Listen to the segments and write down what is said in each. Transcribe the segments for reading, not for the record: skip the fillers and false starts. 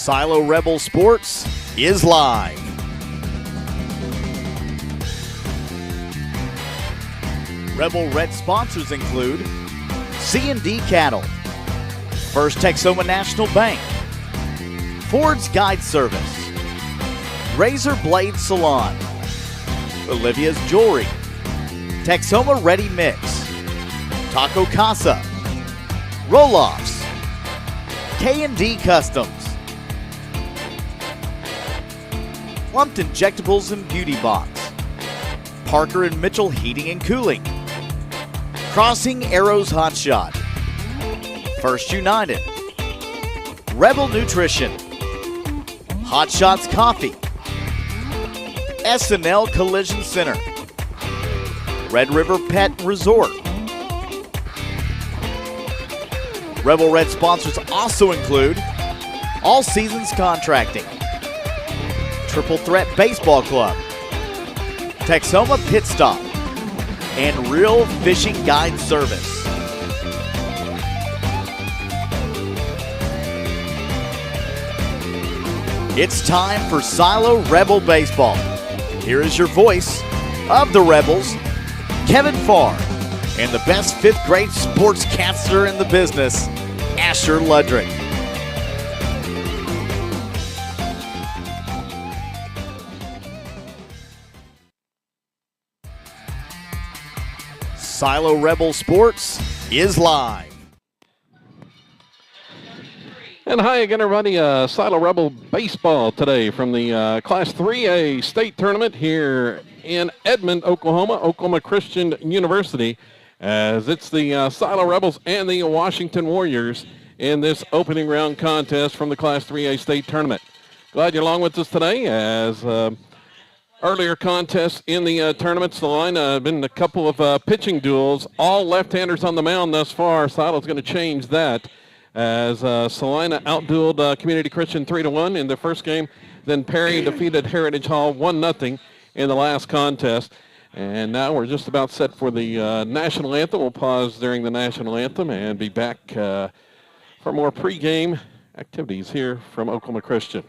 Silo Rebel Sports is live. Rebel Red sponsors include C&D Cattle, First Texoma National Bank, Ford's Guide Service, Razor Blade Salon, Olivia's Jewelry, Texoma Ready Mix, Taco Casa, Roll-Offs, K&D Customs, Lumped Injectables and Beauty Box, Parker and Mitchell Heating and Cooling, Crossing Arrows Hot Shot, First United, Rebel Nutrition, Hot Shots Coffee, S&L Collision Center, Red River Pet Resort. Rebel Red sponsors also include All Seasons Contracting, Triple Threat Baseball Club, Texoma Pit Stop, and Real Fishing Guide Service. It's time for Silo Rebel Baseball. Here is your voice of the Rebels, Kevin Farr, and the best fifth grade sportscaster in the business, Asher Ludrick. Silo Rebel Sports is live. And hi again, everybody. Silo Rebel Baseball today from the Class 3A state tournament here in Edmond, Oklahoma Christian University, as it's the Silo Rebels and the Washington Warriors in this opening round contest from the Class 3A state tournament. Glad you're along with us today, as earlier contests in the tournaments, the line been a couple of pitching duels, all left-handers on the mound thus far. Silo's going to change that, as Salina outdueled Community Christian 3-1 in the first game. Then Perry defeated Heritage Hall 1-0 in the last contest. And now we're just about set for the national anthem. We'll pause during the national anthem and be back for more pregame activities here from Oklahoma Christian.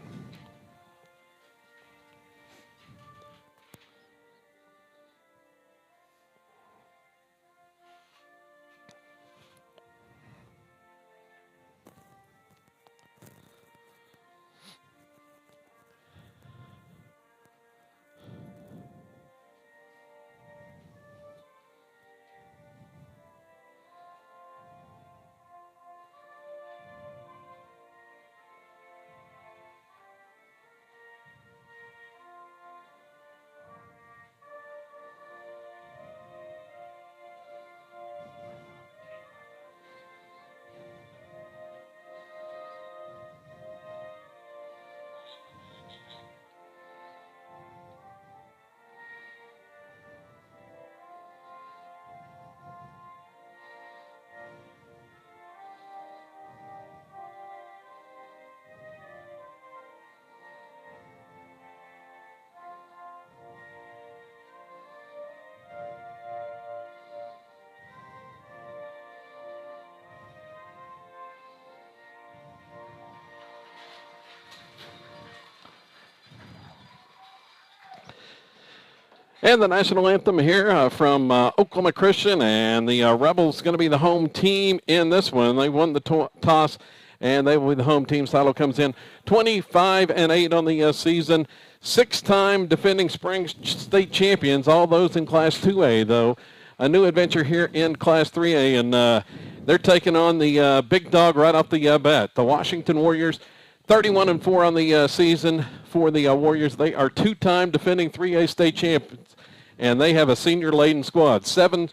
And the national anthem here from Oklahoma Christian, and the Rebels going to be the home team in this one. They won the toss, and they will be the home team. Silo comes in 25-8 on the season. Six-time defending spring state champions, all those in Class 2A, though. A new adventure here in Class 3A, and they're taking on the big dog right off the bat, the Washington Warriors. 31-4 on the season for the Warriors. They are two-time defending 3A state champions, and they have a senior-laden squad. 7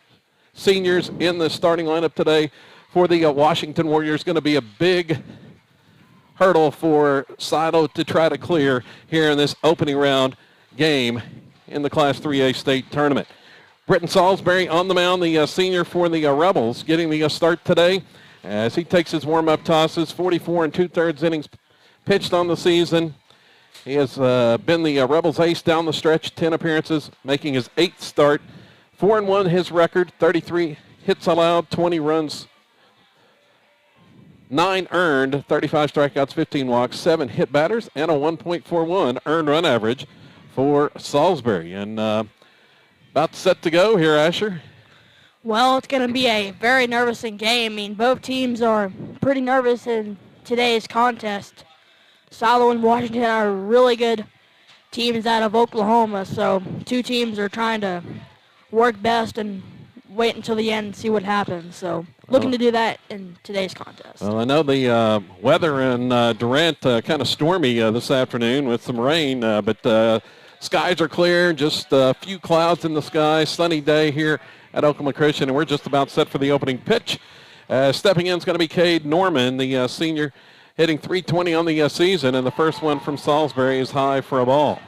seniors in the starting lineup today for the Washington Warriors. Going to be a big hurdle for Silo to try to clear here in this opening round game in the Class 3A state tournament. Britton Salisbury on the mound, the senior for the Rebels, getting the start today as he takes his warm-up tosses. 44 2/3 innings pitched on the season. He has been the Rebels ace down the stretch, 10 appearances, making his 8th start. 4-1 his record, 33 hits allowed, 20 runs 9 earned, 35 strikeouts, 15 walks, 7 hit batters, and a 1.41 earned run average for Salisbury. And about set to go here, Asher. Well, it's going to be a very nervous game. I mean, both teams are pretty nervous in today's contest. Silo and Washington are really good teams out of Oklahoma, so two teams are trying to work best and wait until the end and see what happens. So looking to do that in today's contest. Well, I know the weather in Durant kind of stormy this afternoon with some rain, but skies are clear, just a few clouds in the sky, sunny day here at Oklahoma Christian, and we're just about set for the opening pitch. Stepping in is going to be Cade Norman, the senior, hitting .320 on the season, and the first one from Salisbury is high for a ball.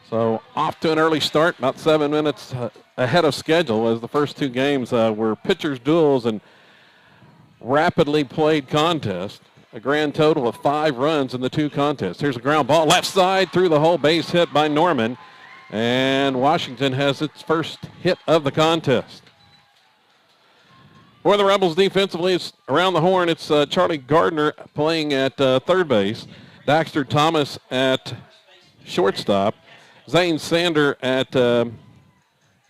So off to an early start, about 7 minutes ahead of schedule, as the first two games were pitchers' duels and rapidly played contests. A grand total of 5 runs in the two contests. Here's a ground ball left side through the hole, base hit by Norman. And Washington has its first hit of the contest. For the Rebels defensively, it's around the horn. It's Charlie Gardner playing at third base. Daxter Thomas at shortstop. Zane Sander at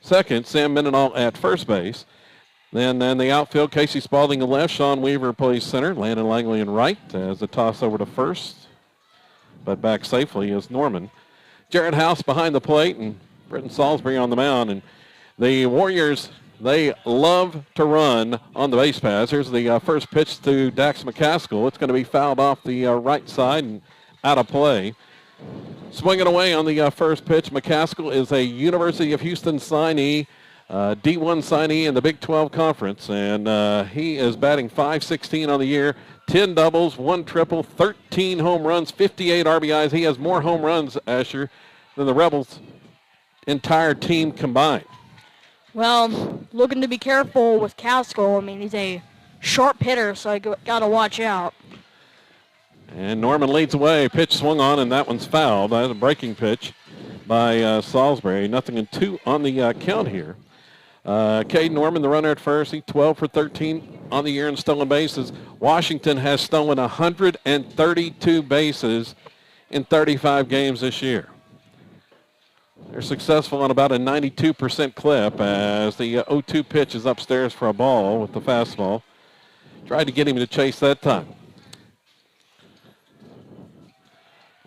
second. Sam Mendenhall at first base. Then in the outfield, Casey Spalding in left. Sean Weaver plays center. Landon Langley in right as a toss over to first. But back safely is Norman. Jared House behind the plate and Britton Salisbury on the mound. And the Warriors, they love to run on the base paths. Here's the first pitch to Dax McCaskill. It's going to be fouled off the right side and out of play. Swinging away on the first pitch, McCaskill is a University of Houston signee, D1 signee in the Big 12 Conference, and he is batting .516 on the year. 10 doubles, 1 triple, 13 home runs, 58 RBIs. He has more home runs, Asher, than the Rebels' entire team combined. Well, looking to be careful with Caskill. I mean, he's a sharp hitter, so I got to watch out. And Norman leads away. Pitch swung on, and that one's fouled. That was a breaking pitch by Salisbury. 0-2 on the count here. Cade Norman, the runner at first, he 12 for 13 on the year in stolen bases. Washington has stolen 132 bases in 35 games this year. They're successful on about a 92% clip as the 0-2 pitch is upstairs for a ball with the fastball. Tried to get him to chase that time.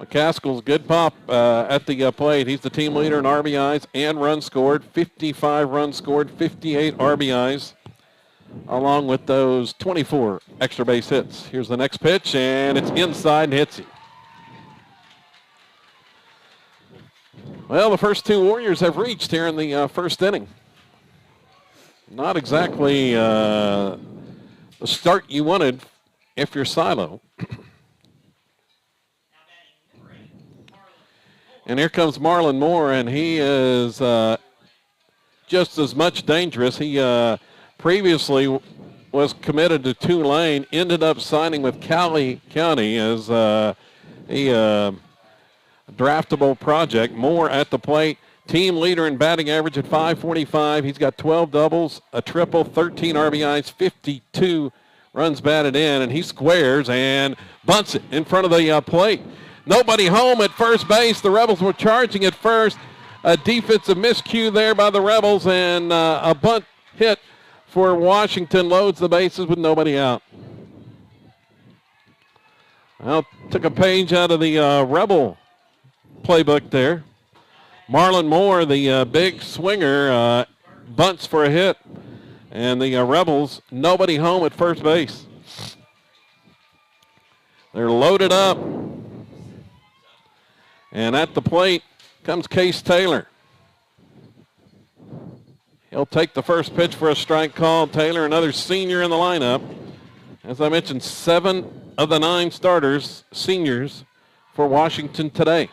McCaskill's good pop at the plate. He's the team leader in RBIs and runs scored. 55 runs scored, 58 RBIs, along with those 24 extra base hits. Here's the next pitch, and it's inside and hits him. Well, the first two Warriors have reached here in the first inning. Not exactly the start you wanted if you're Silo. And here comes Marlon Moore, and he is just as much dangerous. He previously was committed to Tulane, ended up signing with Cali County as a draftable project. Moore at the plate, team leader in batting average at .545. He's got 12 doubles, a triple, 13 RBIs, 52 runs batted in, and he squares and bunts it in front of the plate. Nobody home at first base. The Rebels were charging at first. A defensive miscue there by the Rebels, and a bunt hit for Washington loads the bases with nobody out. Well, took a page out of the Rebel playbook there. Marlon Moore, the big swinger, bunts for a hit. And the Rebels, nobody home at first base. They're loaded up. And at the plate comes Case Taylor. He'll take the first pitch for a strike call. Taylor, another senior in the lineup. As I mentioned, 7 of the 9 starters, seniors for Washington today.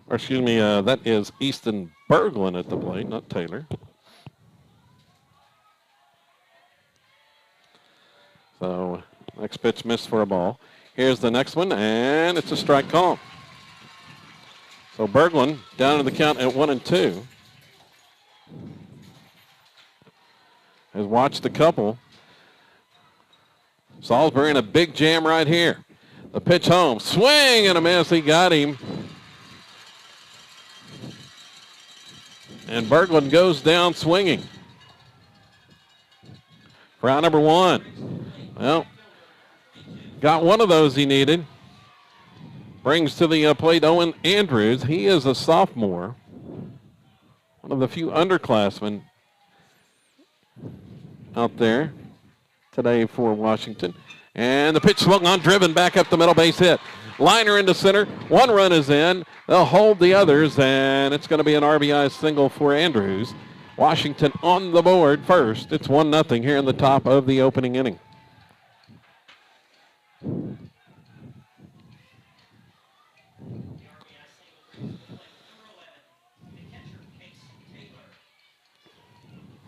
Or excuse me, that is Easton Berglund at the plate, not Taylor. So next pitch missed for a ball. Here's the next one, and it's a strike call. So Berglund down in the count at 1-2. Has watched a couple. Salisbury in a big jam right here. The pitch home. Swing and a miss. He got him. And Berglund goes down swinging. For out number 1. Well, got one of those he needed. Brings to the plate Owen Andrews. He is a sophomore. One of the few underclassmen out there today for Washington. And the pitch swung on, driven back up the middle, base hit. Liner into center. 1 run is in. They'll hold the others, and it's going to be an RBI single for Andrews. Washington on the board first. It's 1-0 here in the top of the opening inning.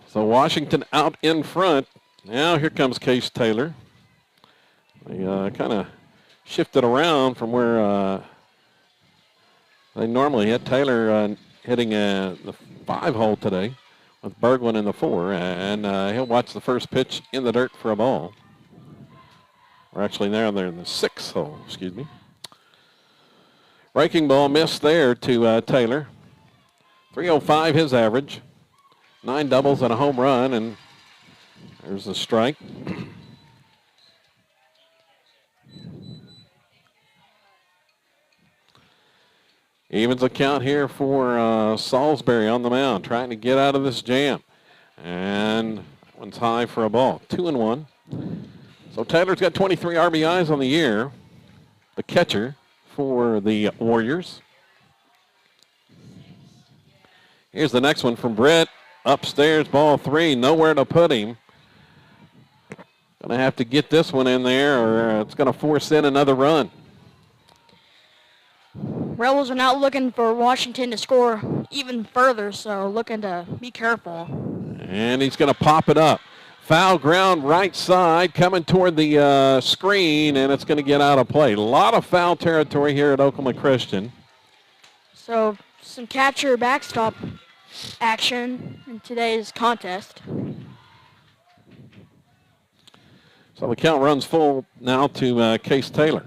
So Washington out in front. Now here comes Case Taylor. They kind of shifted around from where they normally hit. Taylor hitting the 5-hole today with Berglund in the 4, and he'll watch the first pitch in the dirt for a ball. Or actually now they're in the 6th hole, excuse me. Breaking ball missed there to Taylor. 305 his average. 9 doubles and a home run, and there's a strike. Evens the count here for Salisbury on the mound, trying to get out of this jam. And that one's high for a ball. 2-1. So Taylor's got 23 RBIs on the year, the catcher for the Warriors. Here's the next one from Brett. Upstairs, ball 3, nowhere to put him. Going to have to get this one in there, or it's going to force in another run. Rebels are not looking for Washington to score even further, so looking to be careful. And he's going to pop it up. Foul ground right side coming toward the screen, and it's going to get out of play. A lot of foul territory here at Oklahoma Christian. So some catcher backstop action in today's contest. So the count runs full now to Case Taylor.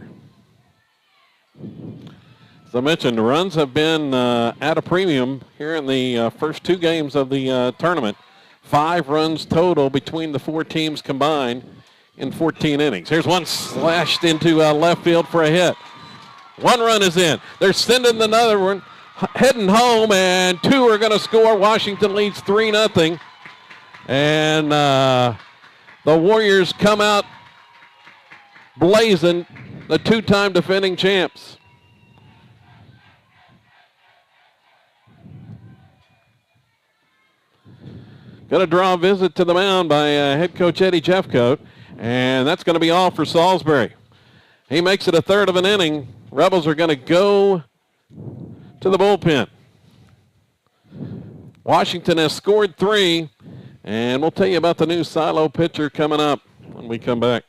As I mentioned, the runs have been at a premium here in the first 2 games of the tournament. 5 runs total between the 4 teams combined in 14 innings. Here's one slashed into left field for a hit. 1 run is in. They're sending another one, heading home, and 2 are going to score. Washington leads 3-0. And the Warriors come out blazing, the 2-time defending champs. Going to draw a visit to the mound by head coach Eddie Jeffcoat, and that's going to be all for Salisbury. He makes it a third of an inning. Rebels are going to go to the bullpen. Washington has scored 3, and we'll tell you about the new Silo pitcher coming up when we come back.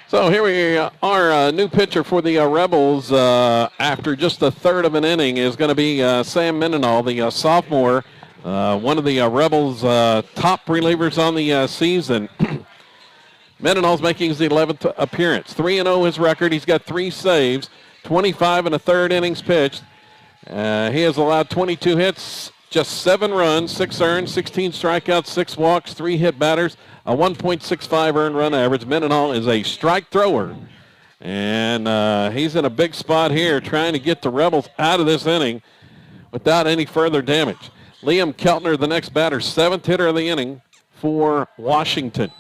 So here we are, new pitcher for the Rebels after just a third of an inning is going to be Sam Mendenhall, the sophomore, one of the Rebels' top relievers on the season. Mendenhall's making his 11th appearance. 3-0 his record. He's got 3 saves, 25 and a third innings pitched. He has allowed 22 hits, just 7 runs, 6 earned, 16 strikeouts, 6 walks, 3 hit batters, a 1.65 earned run average. Mendenhall is a strike thrower, and he's in a big spot here trying to get the Rebels out of this inning without any further damage. Liam Keltner, the next batter, 7th hitter of the inning for Washington.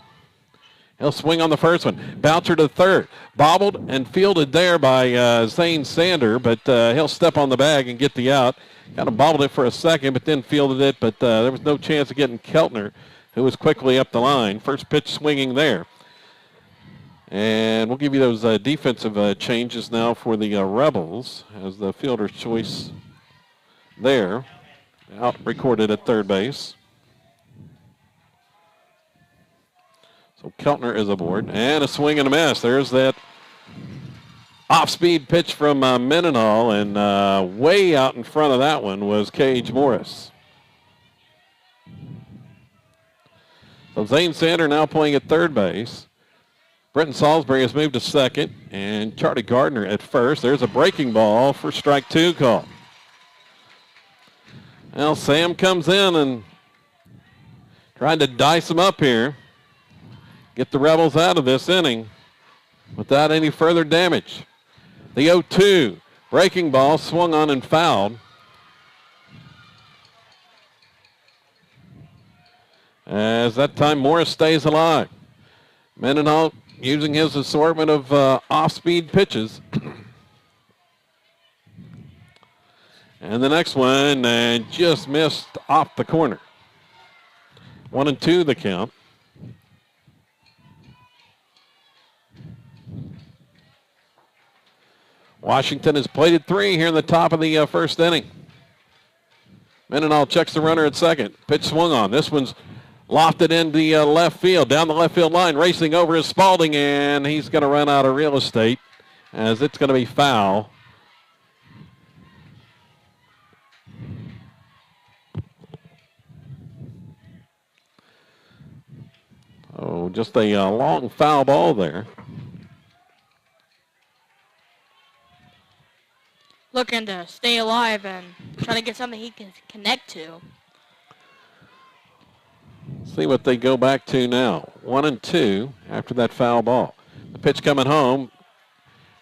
He'll swing on the first one. Bouncer to third. Bobbled and fielded there by Zane Sander, but he'll step on the bag and get the out. Kind of bobbled it for a second, but then fielded it, but there was no chance of getting Keltner, who was quickly up the line. First pitch swinging there. And we'll give you those defensive changes now for the Rebels as the fielder's choice there. Out recorded at third base. So Keltner is aboard. And a swing and a miss. There's that off-speed pitch from Mendenhall, and way out in front of that one was Cage Morris. So Zane Sander now playing at third base. Brenton Salisbury has moved to second, and Charlie Gardner at first. There's a breaking ball for strike 2 call. Well, Sam comes in and trying to dice them up here. Get the Rebels out of this inning without any further damage. The 0-2 breaking ball swung on and fouled. As that time Morris stays alive. Mendenhall using his assortment of off-speed pitches. And the next one just missed off the corner. 1-2 the count. Washington has plated 3 here in the top of the first inning. Mendenhall checks the runner at second. Pitch swung on. This one's lofted in the left field. Down the left field line. Racing over is Spalding, and he's going to run out of real estate as it's going to be foul. Oh, just a long foul ball there. Looking to stay alive and trying to get something he can connect to. See what they go back to now. 1-2 after that foul ball. The pitch coming home.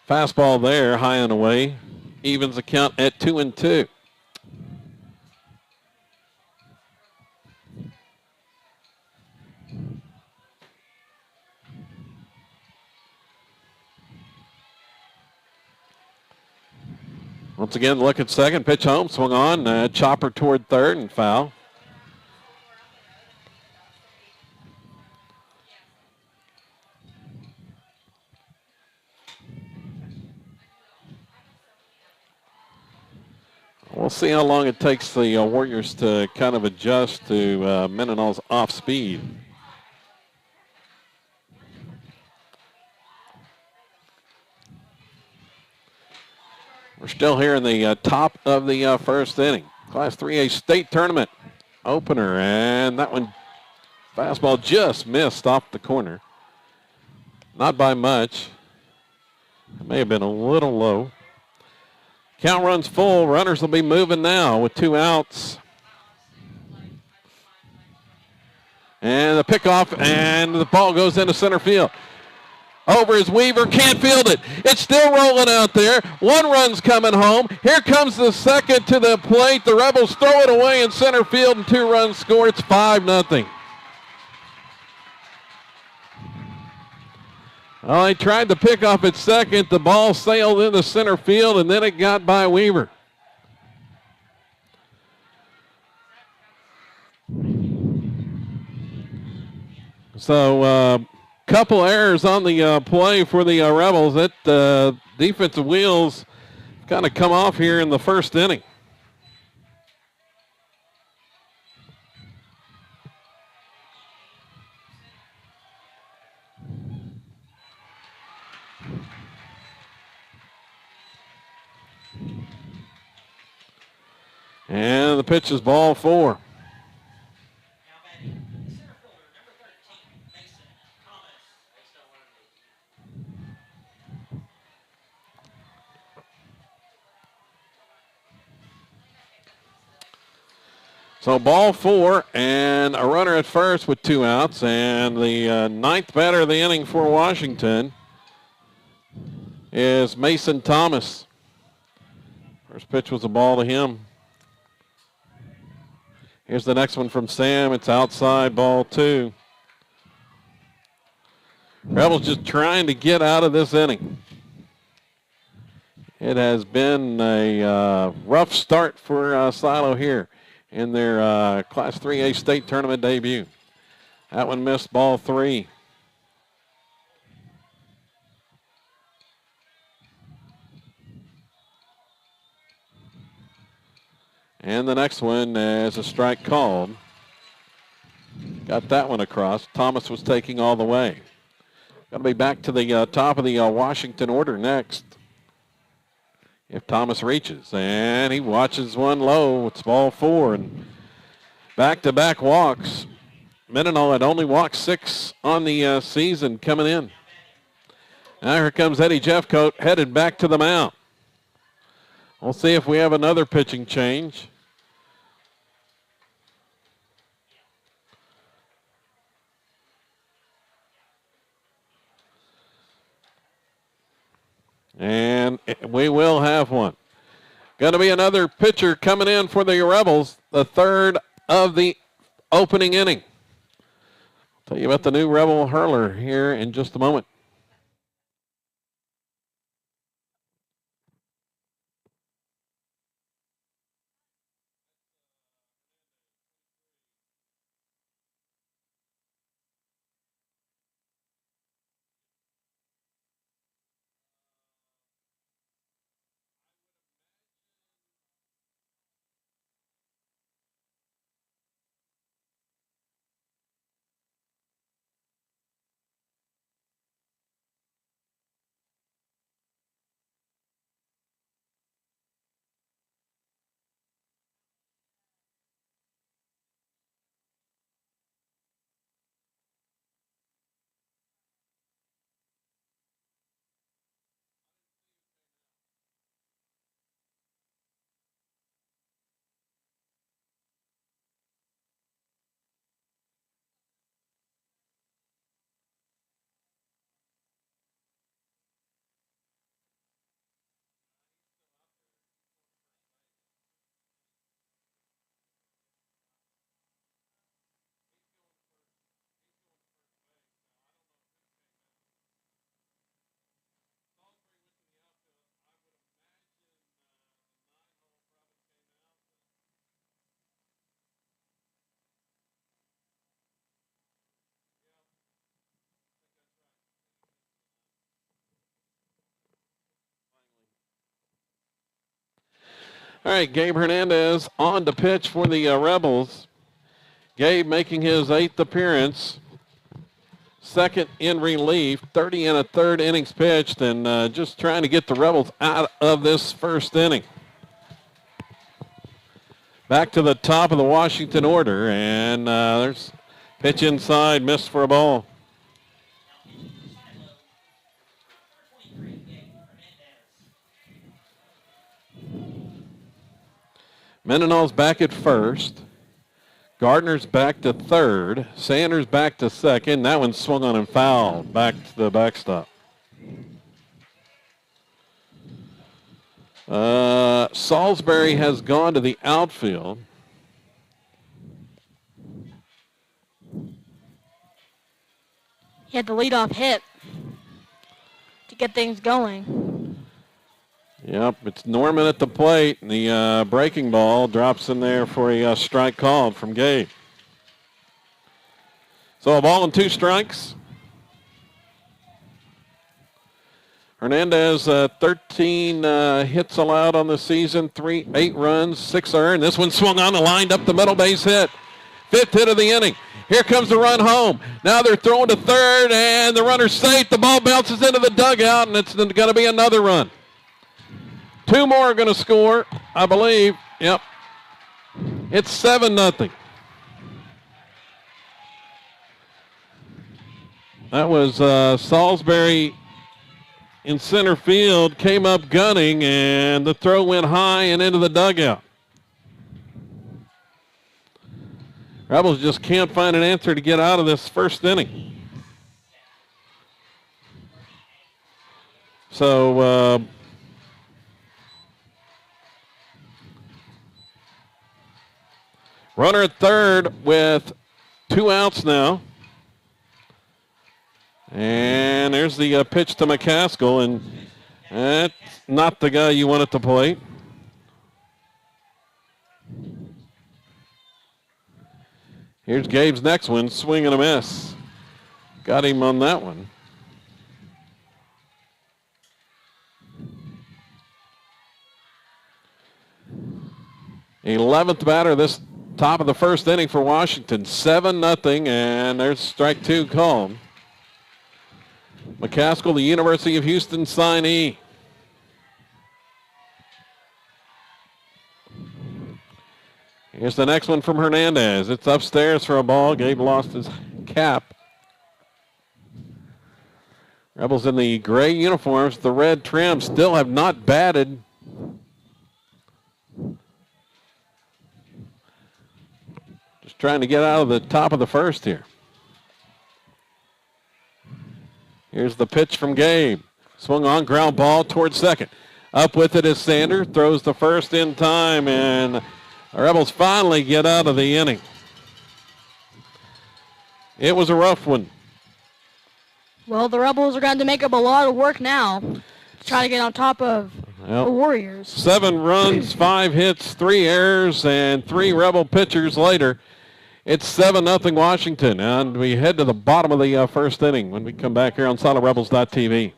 Fastball there, high and away. Evens the count at 2-2. Once again, look at second. Pitch home, swung on. Chopper toward third and foul. We'll see how long it takes the Warriors to kind of adjust to Mendenhall's off speed. We're still here in the top of the first inning. Class 3A state tournament opener, and that one fastball just missed off the corner. Not by much. It may have been a little low. Count runs full. Runners will be moving now with 2 outs. And the pickoff, and the ball goes into center field. Over is Weaver, can't field it. It's still rolling out there. 1 run's coming home. Here comes the second to the plate. The Rebels throw it away in center field, and 2 runs score. It's 5-0. Well, they tried to pick off at second. The ball sailed into center field, and then it got by Weaver. So, couple errors on the play for the Rebels. That defensive wheels kind of come off here in the first inning. And the pitch is ball 4. So ball 4 and a runner at first with 2 outs, and the ninth batter of the inning for Washington is Mason Thomas. First pitch was a ball to him. Here's the next one from Sam. It's outside, ball 2. Rebels just trying to get out of this inning. It has been a rough start for Silo here in their Class 3A state tournament debut. That one missed, ball 3. And the next one is a strike called. Got that one across. Thomas was taking all the way. Got to be back to the top of the Washington order next. If Thomas reaches, and he watches one low, it's ball 4, and back-to-back walks. Mendenhall had only walked 6 on the season coming in. Now here comes Eddie Jeffcoat headed back to the mound. We'll see if we have another pitching change. And we will have one. Going to be another pitcher coming in for the Rebels, the third of the opening inning. I'll tell you about the new Rebel hurler here in just a moment. All right, Gabe Hernandez on to pitch for the Rebels. Gabe making his 8th appearance, second in relief, 30 and a third innings pitched, and just trying to get the Rebels out of this first inning. Back to the top of the Washington order, and there's pitch inside, missed for a ball. Mendenhall's back at first. Gardner's back to third. Sanders back to second. That one swung on and fouled back to the backstop. Salisbury has gone to the outfield. He had the leadoff hit to get things going. Yep, it's Norman at the plate, and the breaking ball drops in there for a strike called from Gabe. So a ball and 2 strikes. Hernandez, 13 hits allowed on the season, 8 runs, 6 earned. This one swung on and lined up the middle base hit. 5th hit of the inning. Here comes the run home. Now they're throwing to third, and the runner's safe. The ball bounces into the dugout, and it's going to be another run. 2 more are going to score, I believe. Yep. It's 7-0. That was Salisbury in center field, came up gunning, and the throw went high and into the dugout. Rebels just can't find an answer to get out of this first inning. So runner at third with 2 outs now. And there's the pitch to McCaskill, and that's not the guy you want at the plate. Here's Gabe's next one, swing and a miss. Got him on that one. The 11th batter this top of the first inning for Washington. 7-0, and there's strike 2 called. McCaskill, the University of Houston signee. Here's the next one from Hernandez. It's upstairs for a ball. Gabe lost his cap. Rebels in the gray uniforms, the red trim, still have not batted. Just trying to get out of the top of the first here. Here's the pitch from Gabe. Swung on, ground ball towards second. Up with it is Sander. Throws the first in time, and the Rebels finally get out of the inning. It was a rough one. Well, the Rebels are going to make up a lot of work now to try to get on top of the Warriors. 7 runs, 5 hits, 3 errors, and 3 Rebel pitchers later. It's 7-0 Washington, and we head to the bottom of the first inning when we come back here on SolidRebels.tv.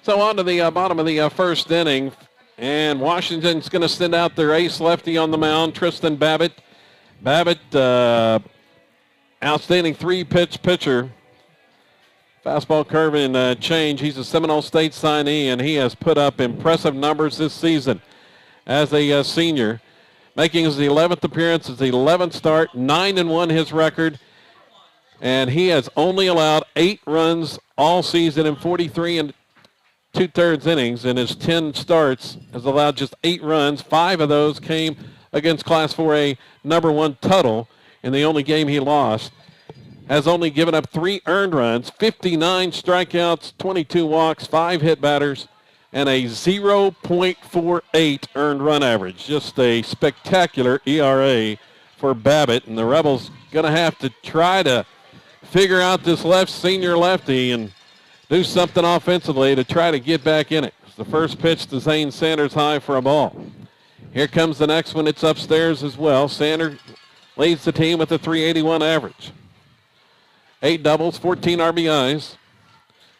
So on to the bottom of the first inning, and Washington's going to send out their ace lefty on the mound, Tristan Babbitt. Babbitt, outstanding 3-pitch pitcher. Fastball, curve, and change. He's a Seminole State signee, and he has put up impressive numbers this season as a senior. Making his 11th appearance, his 11th start, 9-1 his record. And he has only allowed 8 runs all season in 43 2/3 innings. In his 10 starts, has allowed just 8 runs. 5 of those came against Class 4A number 1 Tuttle in the only game he lost. Has only given up 3 earned runs, 59 strikeouts, 22 walks, 5 hit batters, and a 0.48 earned run average. Just a spectacular ERA for Babbitt, and the Rebels going to have to try to figure out this senior lefty and do something offensively to try to get back in it. It's the first pitch to Zane Sanders high for a ball. Here comes the next one. It's upstairs as well. Sanders leads the team with a 381 average. 8 doubles, 14 RBIs,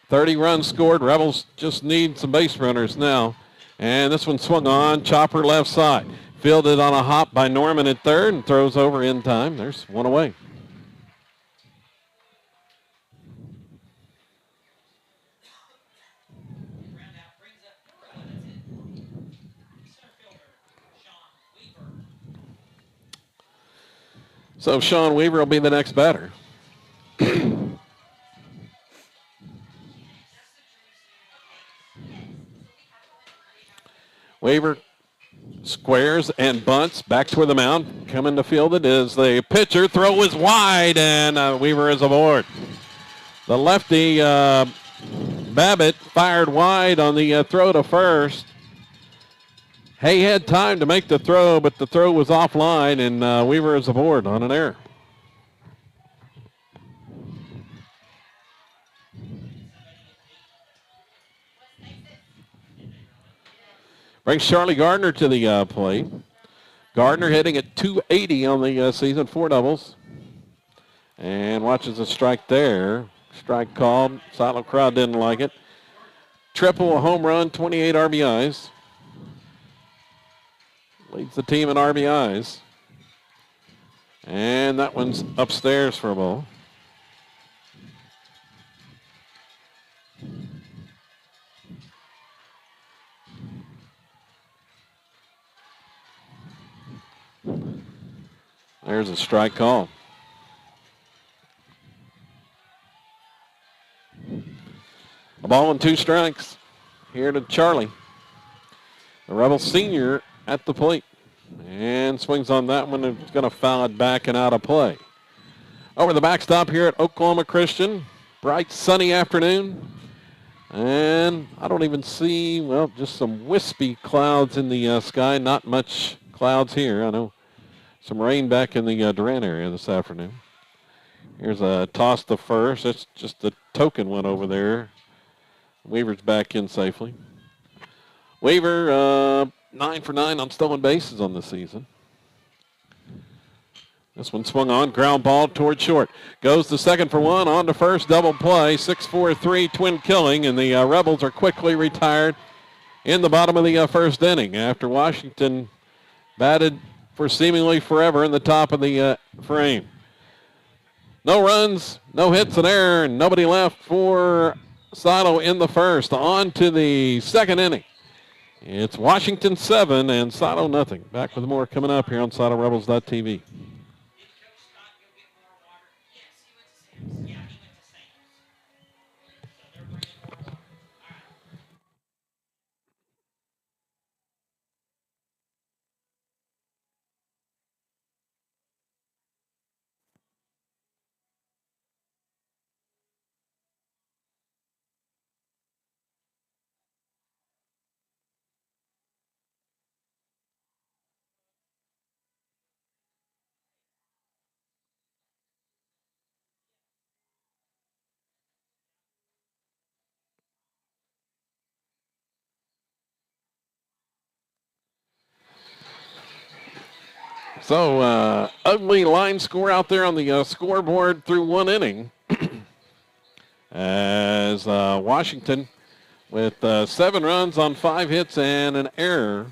30 runs scored. Rebels just need some base runners now. And this one swung on, chopper left side. Fielded on a hop by Norman at third and throws over in time. There's one away. So Sean Weaver will be the next batter. Weaver squares and bunts back toward the mound. Coming to field it is the pitcher. Throw is wide, and Weaver is aboard. The lefty Babbitt fired wide on the throw to first. Hay had time to make the throw, but the throw was offline, and Weaver is aboard on an error. Brings Charlie Gardner to the plate. Gardner hitting at 280 on the season, 4 doubles. And watches a strike there. Strike called. Silent crowd didn't like it. Triple, a home run, 28 RBIs. Leads the team in RBIs. And that one's upstairs for a ball. There's a strike call. A ball and 2 strikes here to Charlie. The Rebel senior at the plate. And swings on that one and it's going to foul it back and out of play. Over the backstop here at Oklahoma Christian. Bright sunny afternoon. And I don't even see, well, just some wispy clouds in the sky. Not much clouds here. I know some rain back in the Durant area this afternoon. Here's a toss to first. It's just a token one over there. Weaver's back in safely. Weaver, 9 for 9 on stolen bases on the season. This one swung on, ground ball toward short. Goes to second for 1, on to first, double play, 6-4-3, twin killing, and the Rebels are quickly retired in the bottom of the first inning after Washington batted for seemingly forever in the top of the frame. No runs, no hits, an error, and nobody left for Silo in the first. On to the second inning. It's Washington 7 and Silo nothing. Back with more coming up here on SiloRebels.tv. So, ugly line score out there on the scoreboard through 1 inning. As Washington with 7 runs on 5 hits and an error.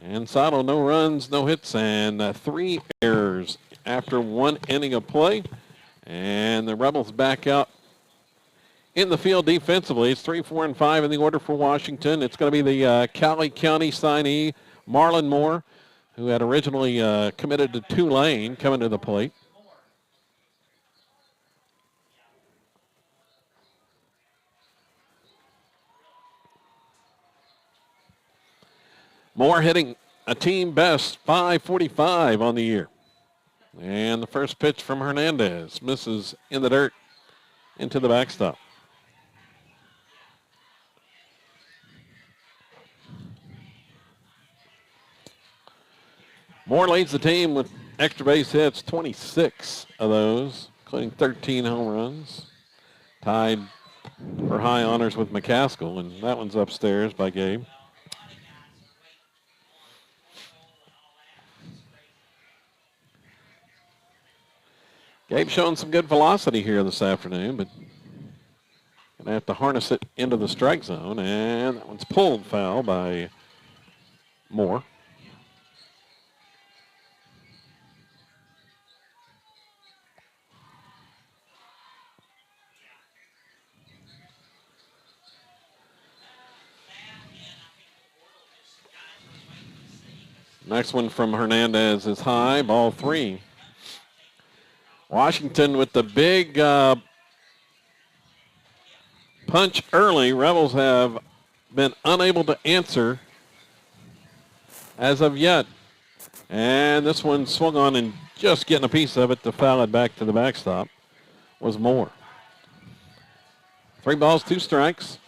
And Silo, no runs, no hits, and 3 errors after 1 inning of play. And the Rebels back out in the field defensively. It's 3, 4, and 5 in the order for Washington. It's going to be the Cowley County signee, Marlon Moore, who had originally committed to Tulane, coming to the plate. Moore hitting a team best .545 on the year. And the first pitch from Hernandez misses in the dirt into the backstop. Moore leads the team with extra base hits, 26 of those, including 13 home runs. Tied for high honors with McCaskill, and that one's upstairs by Gabe. Gabe showing some good velocity here this afternoon, but going to have to harness it into the strike zone, and that one's pulled foul by Moore. Next one from Hernandez is high, ball 3. Washington with the big punch early. Rebels have been unable to answer as of yet. And this one swung on and just getting a piece of it to foul it back to the backstop was Moore. 3 balls, 2 strikes.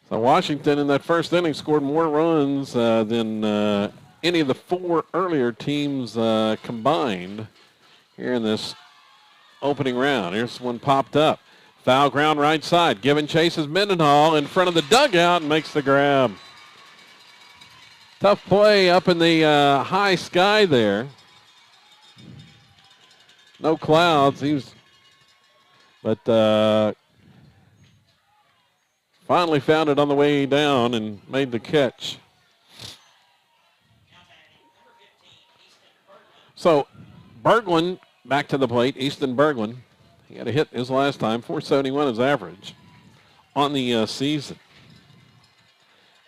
So Washington in that first inning scored more runs than any of the 4 earlier teams combined here in this opening round. Here's one popped up. Foul ground right side. Giving chases Mendenhall in front of the dugout and makes the grab. Tough play up in the high sky there. No clouds. But finally found it on the way down and made the catch. So Berglund back to the plate. Easton Berglund. He had a hit his last time. 471 is average on the season.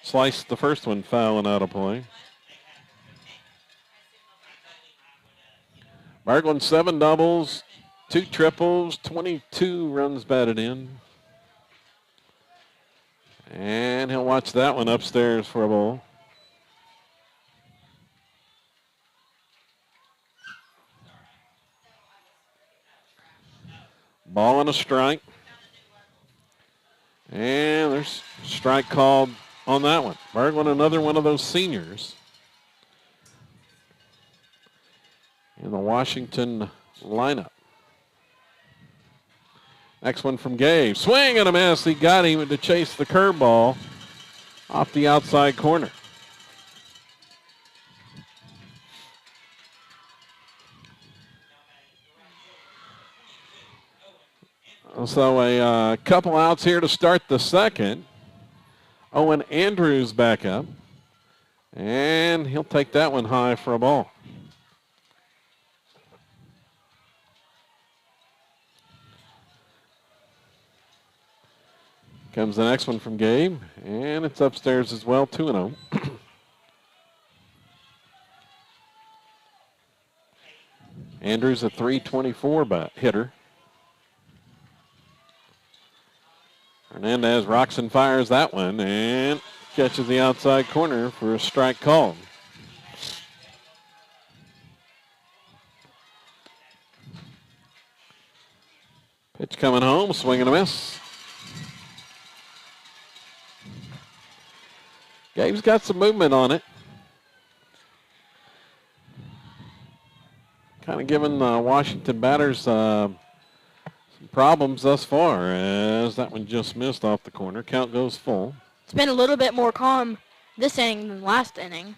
Sliced the first one foul and out of play. Berglund 7 doubles, 2 triples, 22 runs batted in. And he'll watch that one upstairs for a ball. Ball and a strike. And there's a strike called on that one. Berglund, another one of those seniors in the Washington lineup. Next one from Gabe. Swing and a miss. He got him to chase the curveball off the outside corner. So a couple outs here to start the second. Owen Andrews back up. And he'll take that one high for a ball. Comes the next one from Gabe, and it's upstairs as well, 2-0. Andrews a .324 hitter. Hernandez rocks and fires that one and catches the outside corner for a strike called. Pitch coming home, swing and a miss. Gabe's got some movement on it. Kind of giving Washington batters some problems thus far, as that one just missed off the corner. Count goes full. It's been a little bit more calm this inning than last inning.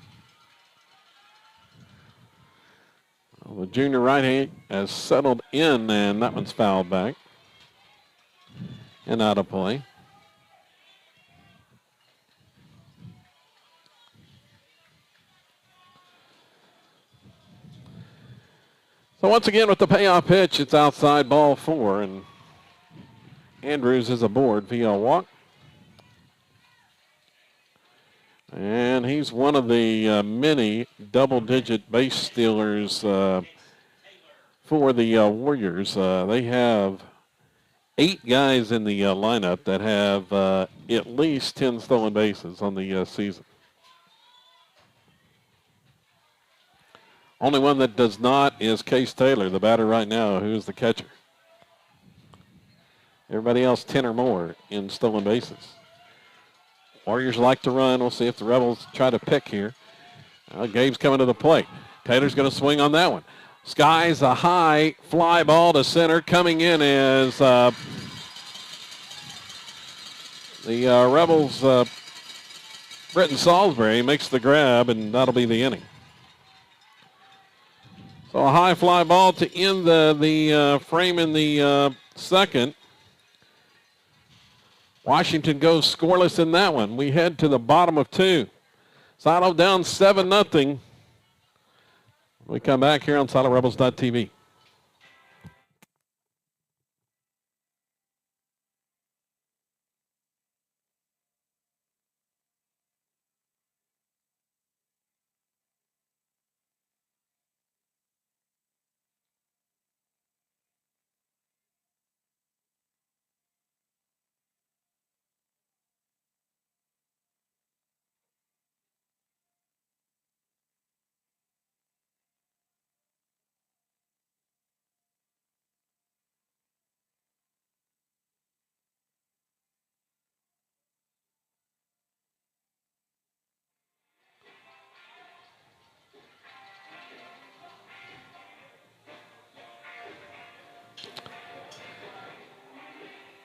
Well, the junior right-hand has settled in, and that one's fouled back and out of play. So once again with the payoff pitch, it's outside ball 4, and Andrews is aboard via a walk. And he's one of the many double-digit base stealers for the Warriors. They have 8 guys in the lineup that have at least 10 stolen bases on the season. Only one that does not is Case Taylor, the batter right now, who is the catcher. Everybody else 10 or more in stolen bases. Warriors like to run. We'll see if the Rebels try to pick here. Gabe's coming to the plate. Taylor's going to swing on that one. Skies a high fly ball to center. Coming in is the Rebels' Britton Salisbury makes the grab, and that'll be the inning. So a high fly ball to end the frame in the second. Washington goes scoreless in that one. We head to the bottom of 2. Silo down 7-0. We come back here on SiloRebels.tv.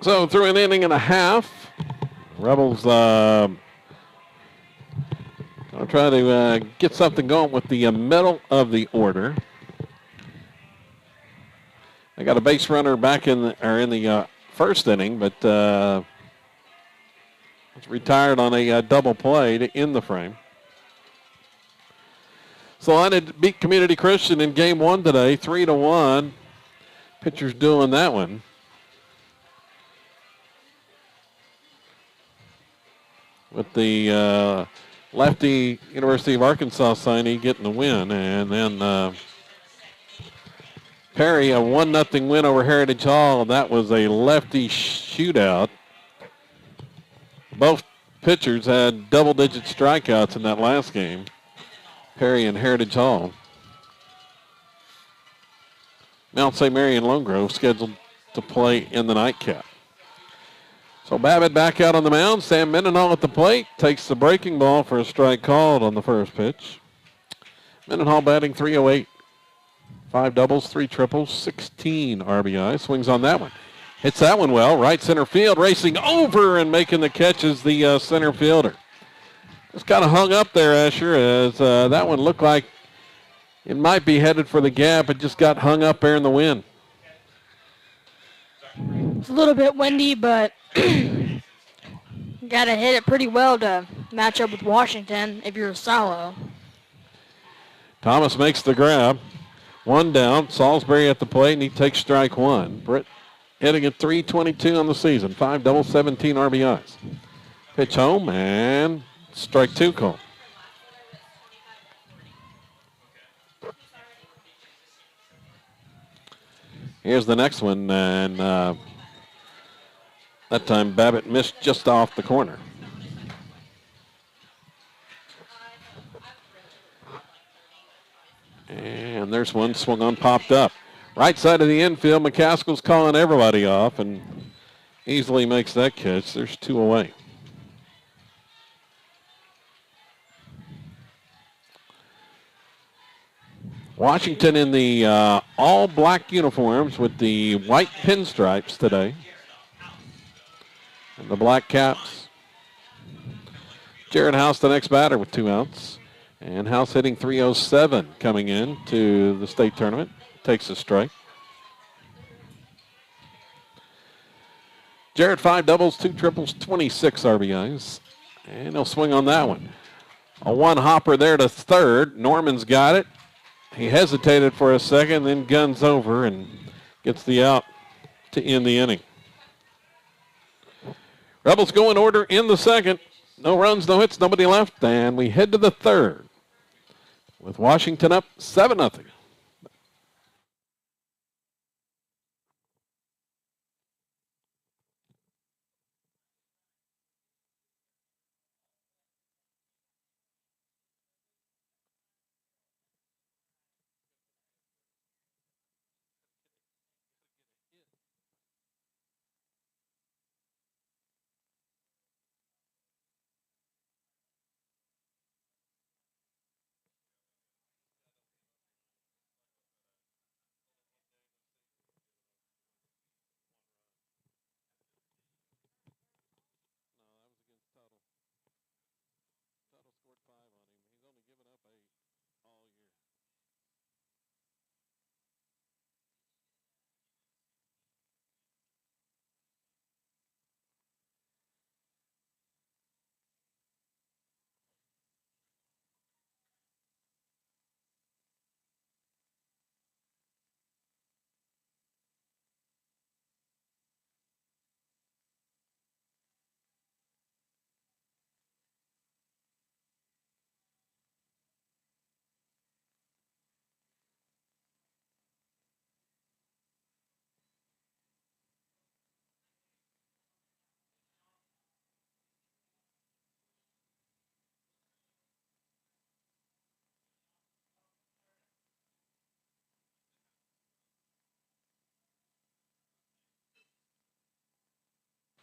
So through an inning and a half, Rebels I'll try to get something going with the middle of the order. They got a base runner back in the first inning, but was retired on a double play to end the frame. Salina beat Community Christian in game one today, 3-1. Pitcher's doing that one. With the lefty University of Arkansas signee getting the win. And then Perry, a 1-0 win over Heritage Hall. That was a lefty shootout. Both pitchers had double-digit strikeouts in that last game, Perry and Heritage Hall. Mount St. Mary and Lone Grove scheduled to play in the nightcap. So Babbitt back out on the mound. Sam Mendenhall at the plate takes the breaking ball for a strike called on the first pitch. Mendenhall batting .308. 5 doubles, 3 triples, 16 RBI. Swings on that one. Hits that one well. Right center field, racing over and making the catch is the center fielder. Just kind of hung up there, Asher, as that one looked like it might be headed for the gap. It just got hung up there in the wind. It's a little bit windy, but got to hit it pretty well to match up with Washington if you're Salo. Thomas makes the grab. 1 down. Salisbury at the plate, and he takes strike 1. Britt hitting at .322 on the season. 5 doubles, 17 RBIs. Pitch home, and strike 2 call. Here's the next one, and that time Babbitt missed just off the corner. And there's one swung on, popped up. Right side of the infield, McCaskill's calling everybody off and easily makes that catch. There's 2 away. Washington in the all-black uniforms with the white pinstripes today. And the black caps. Jared House, the next batter, with 2 outs. And House hitting .307 coming in to the state tournament. Takes a strike. Jared, 5 doubles, 2 triples, 26 RBIs. And he'll swing on that one. A 1-hopper there to third. Norman's got it. He hesitated for a second, then guns over and gets the out to end the inning. Rebels go in order in the second. No runs, no hits, nobody left. And we head to the third with Washington up 7-0.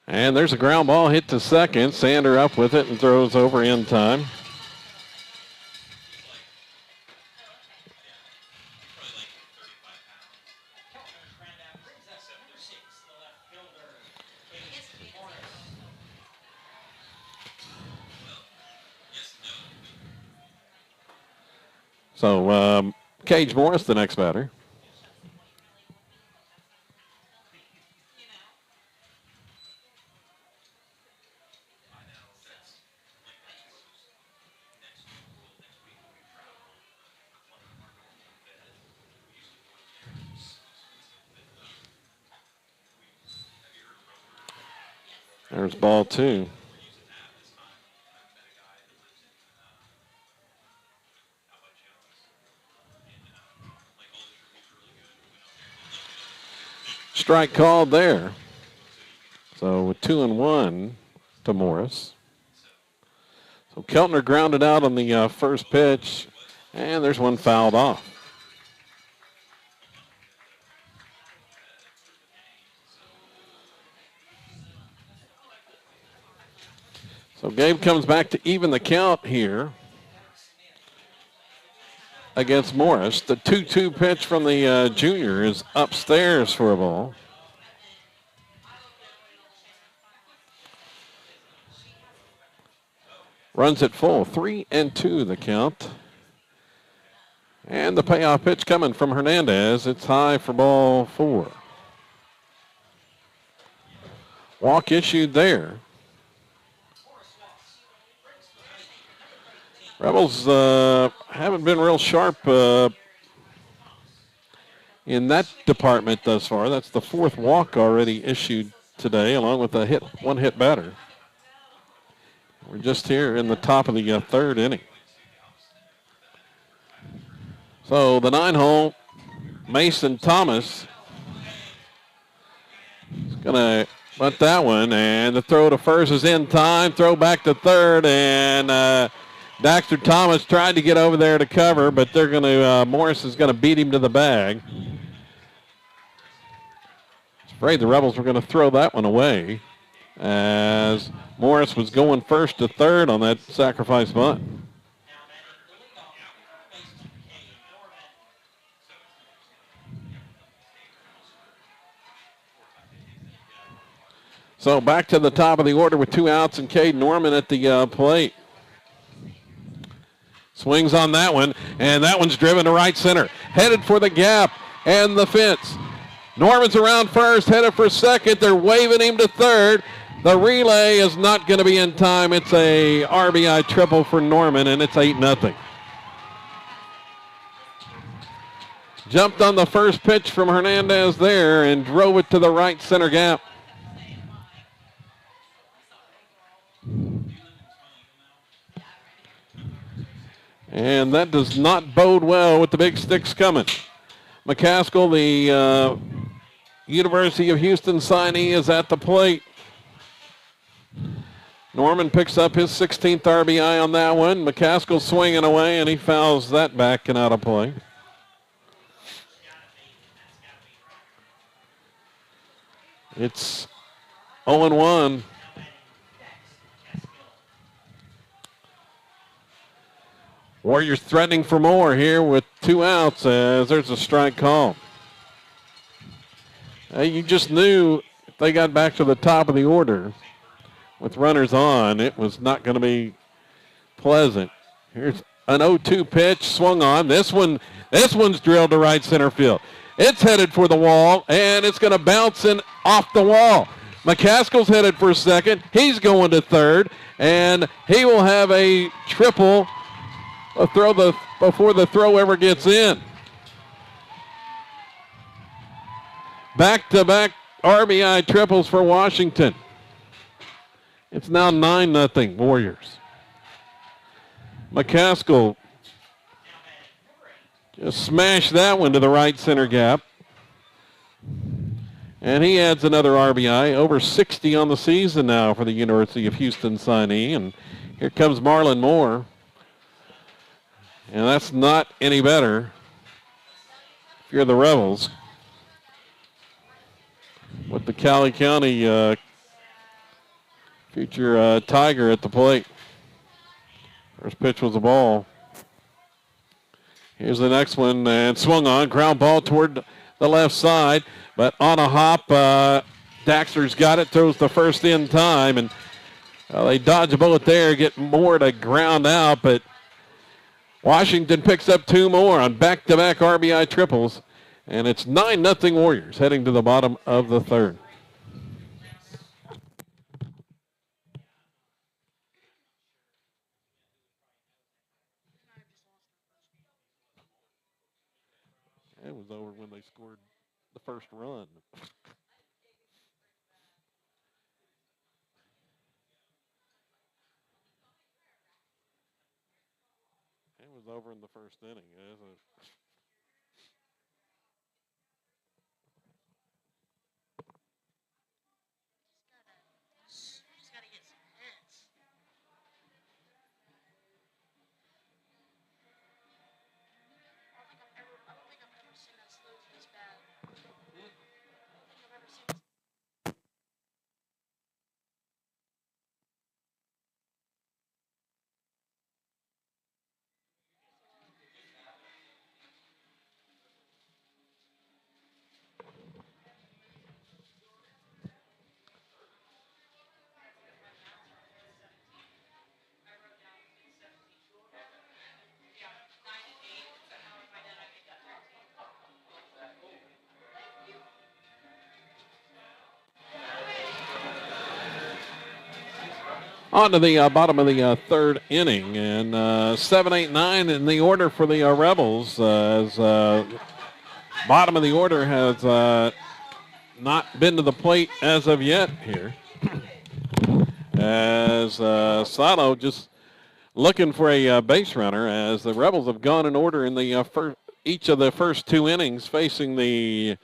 And there's a ground ball hit to second. Sander up with it and throws over in time. So Cage Morris, the next batter. There's ball 2. Strike called there. So with 2-1 to Morris. So Keltner grounded out on the first pitch, and there's one fouled off. So Gabe comes back to even the count here against Morris. The 2-2 pitch from the junior is upstairs for a ball. Runs it full, 3-2 the count. And the payoff pitch coming from Hernandez. It's high for ball 4. Walk issued there. Rebels haven't been real sharp in that department thus far. That's the 4th walk already issued today, along with a one-hit batter. We're just here in the top of the 3rd inning. So the 9-hole, Mason Thomas is going to bunt that one, and the throw to first is in time. Throw back to third, and Daxter Thomas tried to get over there to cover, but they're going to, Morris is going to beat him to the bag. I was afraid the Rebels were going to throw that one away, as Morris was going first to third on that sacrifice bunt. So back to the top of the order with 2 outs and Cade Norman at the plate. Swings on that one, and that one's driven to right center. Headed for the gap and the fence. Norman's around first, headed for second. They're waving him to third. The relay is not going to be in time. It's a RBI triple for Norman, and it's 8-0. Jumped on the first pitch from Hernandez there and drove it to the right center gap. And that does not bode well with the big sticks coming. McCaskill, the University of Houston signee, is at the plate. Norman picks up his 16th RBI on that one. McCaskill swinging away, and he fouls that back and out of play. It's 0-1. Warriors threatening for more here with 2 outs as there's a strike call. You just knew if they got back to the top of the order with runners on, it was not going to be pleasant. Here's an 0-2 pitch, swung on. This one's drilled to right center field. It's headed for the wall, and it's going to bounce in off the wall. McCaskill's headed for second. He's going to third, and he will have a triple before the throw ever gets in. Back-to-back RBI triples for Washington. It's now 9-0 Warriors. McCaskill just smashed that one to the right center gap. And he adds another RBI, over 60 on the season now for the University of Houston signee. And here comes Marlon Moore. And that's not any better if you're the Rebels, with the Cali County future Tiger at the plate. First pitch was a ball. Here's the next one, and swung on. Ground ball toward the left side, but on a hop, Daxter's got it, throws the first in time, and they dodge a bullet there, get Moore to ground out, but Washington picks up 2 more on back-to-back RBI triples, and it's 9-0 Warriors heading to the bottom of the third. It was over when they scored the first run. It was over in the first inning. On to the bottom of the third inning, and 7, 8, 9 in the order for the Rebels. As bottom of the order has not been to the plate as of yet here. As Sato just looking for a base runner, as the Rebels have gone in order in the each of the first 2 innings, facing the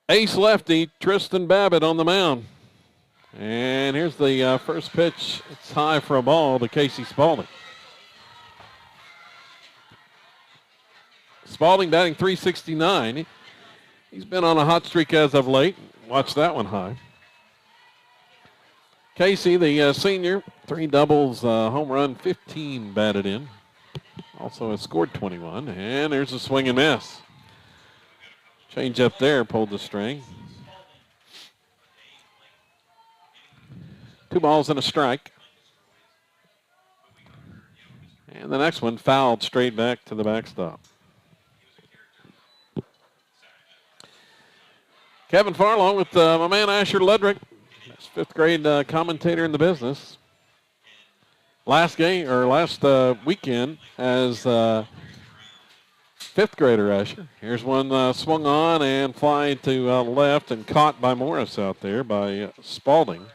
ace lefty Tristan Babbitt on the mound. And here's the first pitch. It's high for a ball to Casey Spalding. Spalding batting .369. He's been on a hot streak as of late. Watch that one high. Casey, the senior, 3 doubles, home run, 15 batted in. Also has scored 21. And there's a swing and miss. Change up there, pulled the string. 2 balls and a strike. And the next one fouled straight back to the backstop. Kevin Farr along with my man Asher Ledrick, 5th grade commentator in the business. Last weekend as 5th grader Asher. Here's one swung on and flying to left and caught by Morris out there by Spalding.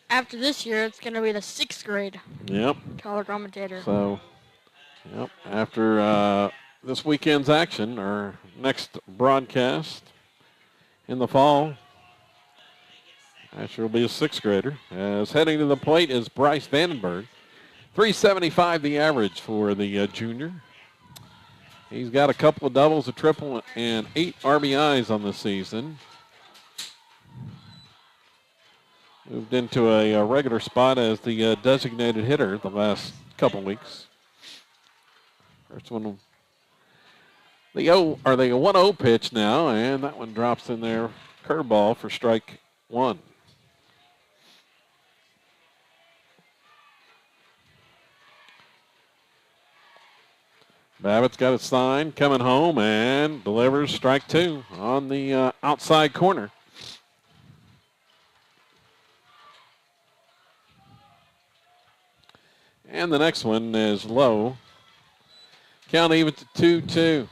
After this year, it's going to be the 6th grade. Yep. Color commentator. So, yep. After this weekend's action, our next broadcast in the fall, Asher will be a 6th grader. As heading to the plate is Bryce Vandenberg. .375 the average for the junior. He's got a couple of doubles, a triple, and 8 RBIs on the season. Moved into a regular spot as the designated hitter the last couple weeks. First one, the 1-0 pitch now, and that one drops in there. Curveball for strike 1. Babbitt's got it signed, coming home, and delivers strike 2 on the outside corner. And the next one is low. Count even to 2-2.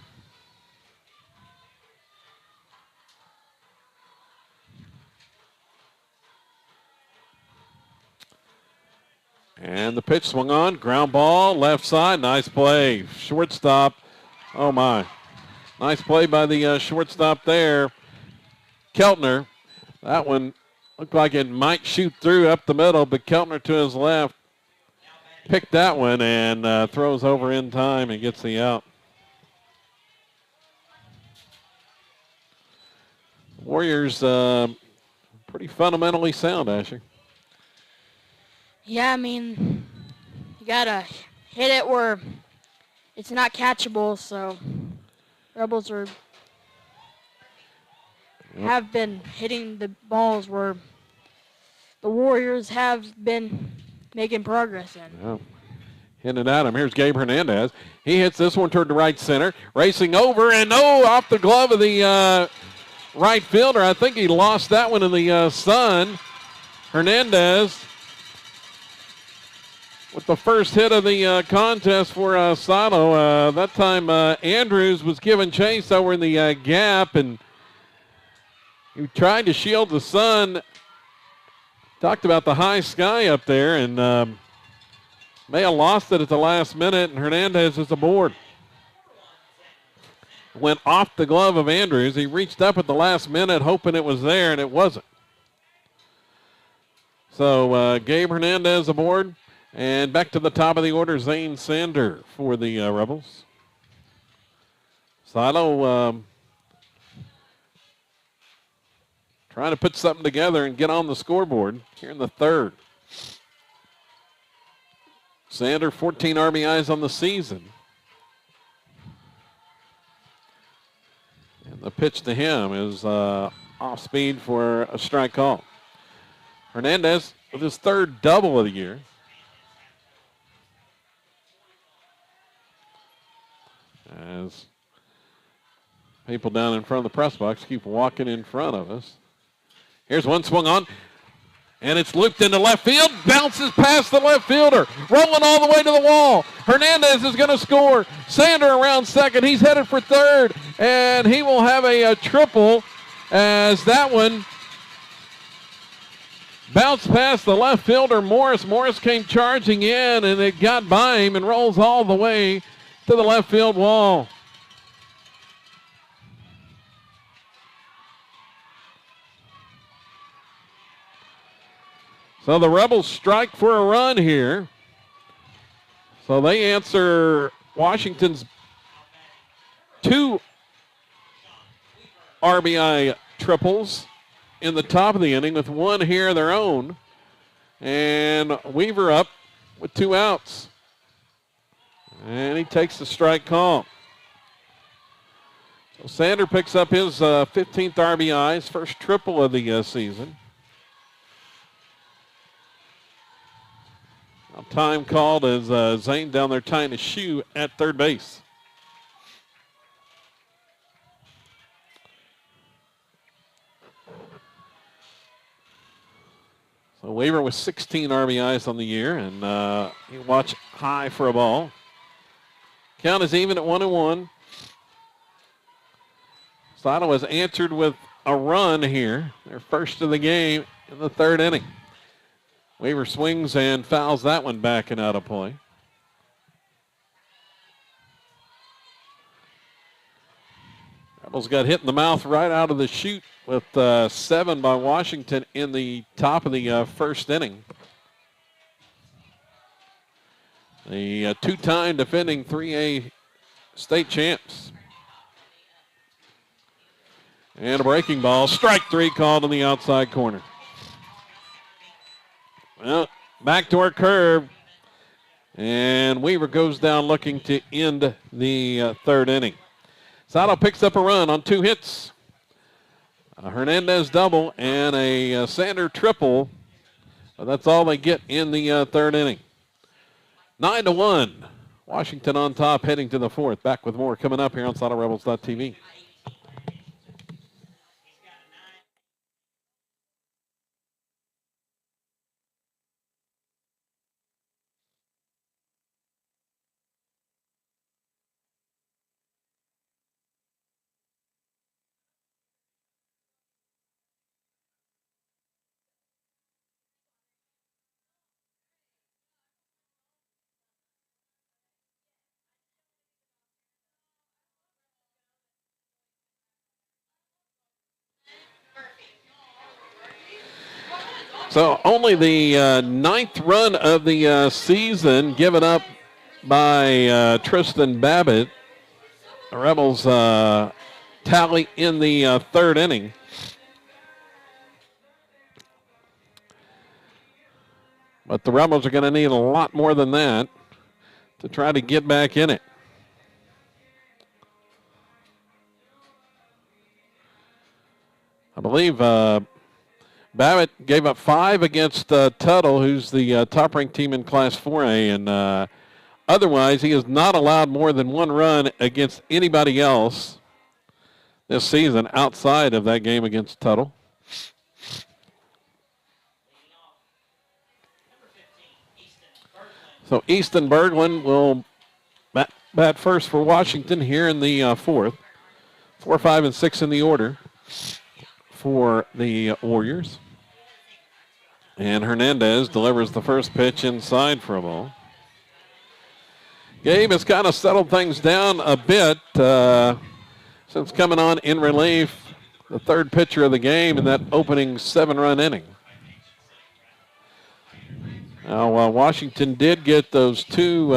And the pitch swung on. Ground ball, left side. Nice play. Shortstop. Oh, my. Nice play by the shortstop there. Keltner. That one looked like it might shoot through up the middle, but Keltner to his left picked that one and throws over in time and gets the out. Warriors pretty fundamentally sound, Asher. Yeah, I mean, you got to hit it where it's not catchable, so Rebels have been hitting the balls where the Warriors have been making progress in. Yeah. Hitting at him. Here's Gabe Hernandez. He hits this one toward the right center. Racing over, and off the glove of the right fielder. I think he lost that one in the sun. Hernandez with the first hit of the contest for Silo. That time Andrews was giving chase over in the gap, and he tried to shield the sun. Talked about the high sky up there, and may have lost it at the last minute, and Hernandez is aboard. Went off the glove of Andrews. He reached up at the last minute hoping it was there, and it wasn't. So Gabe Hernandez aboard, and back to the top of the order, Zane Sander for the Rebels. Silo trying to put something together and get on the scoreboard here in the third. Sander, 14 RBIs on the season. And the pitch to him is off speed for a strike call. Hernandez with his third double of the year. As people down in front of the press box keep walking in front of us. Here's one swung on. And it's looped into left field, bounces past the left fielder, rolling all the way to the wall. Hernandez is going to score. Sander around second. He's headed for third, and he will have a triple as that one bounced past the left fielder, Morris. Morris came charging in, and it got by him and rolls all the way to the left field wall. So the Rebels strike for a run here. So they answer Washington's 2 RBI triples in the top of the inning with one here of their own. And Weaver up with 2 outs. And he takes the strike call. So Sander picks up his 15th RBI, his first triple of the season. Time called as Zane down there tying his shoe at third base. So Weaver with 16 RBIs on the year, and you watch high for a ball. Count is even at 1-1. Silo has answered with a run here, their first of the game in the third inning. Weaver swings and fouls that one back and out of play. Rebels got hit in the mouth right out of the chute with 7 by Washington in the top of the first inning. The 2-time defending 3A state champs. And a breaking ball. Strike 3 called on the outside corner. Well, back to our curve. And Weaver goes down looking to end the third inning. Silo picks up a run on 2 hits. A Hernandez double and a Sander triple. That's all they get in the third inning. 9-1. Washington on top heading to the fourth. Back with more coming up here on SiloRebels.tv. So only the 9th run of the season given up by Tristan Babbitt. The Rebels tally in the third inning. But the Rebels are going to need a lot more than that to try to get back in it. I believe Babbitt gave up 5 against Tuttle, who's the top-ranked team in Class 4A, and otherwise he has not allowed more than 1 run against anybody else this season outside of that game against Tuttle. So Easton Berglund will bat first for Washington here in the 4th. 4, 5, and 6 in the order for the Warriors. And Hernandez delivers the first pitch inside for a ball. Gabe has kind of settled things down a bit since coming on in relief, the 3rd pitcher of the game in that opening 7-run inning. Now, Washington did get those 2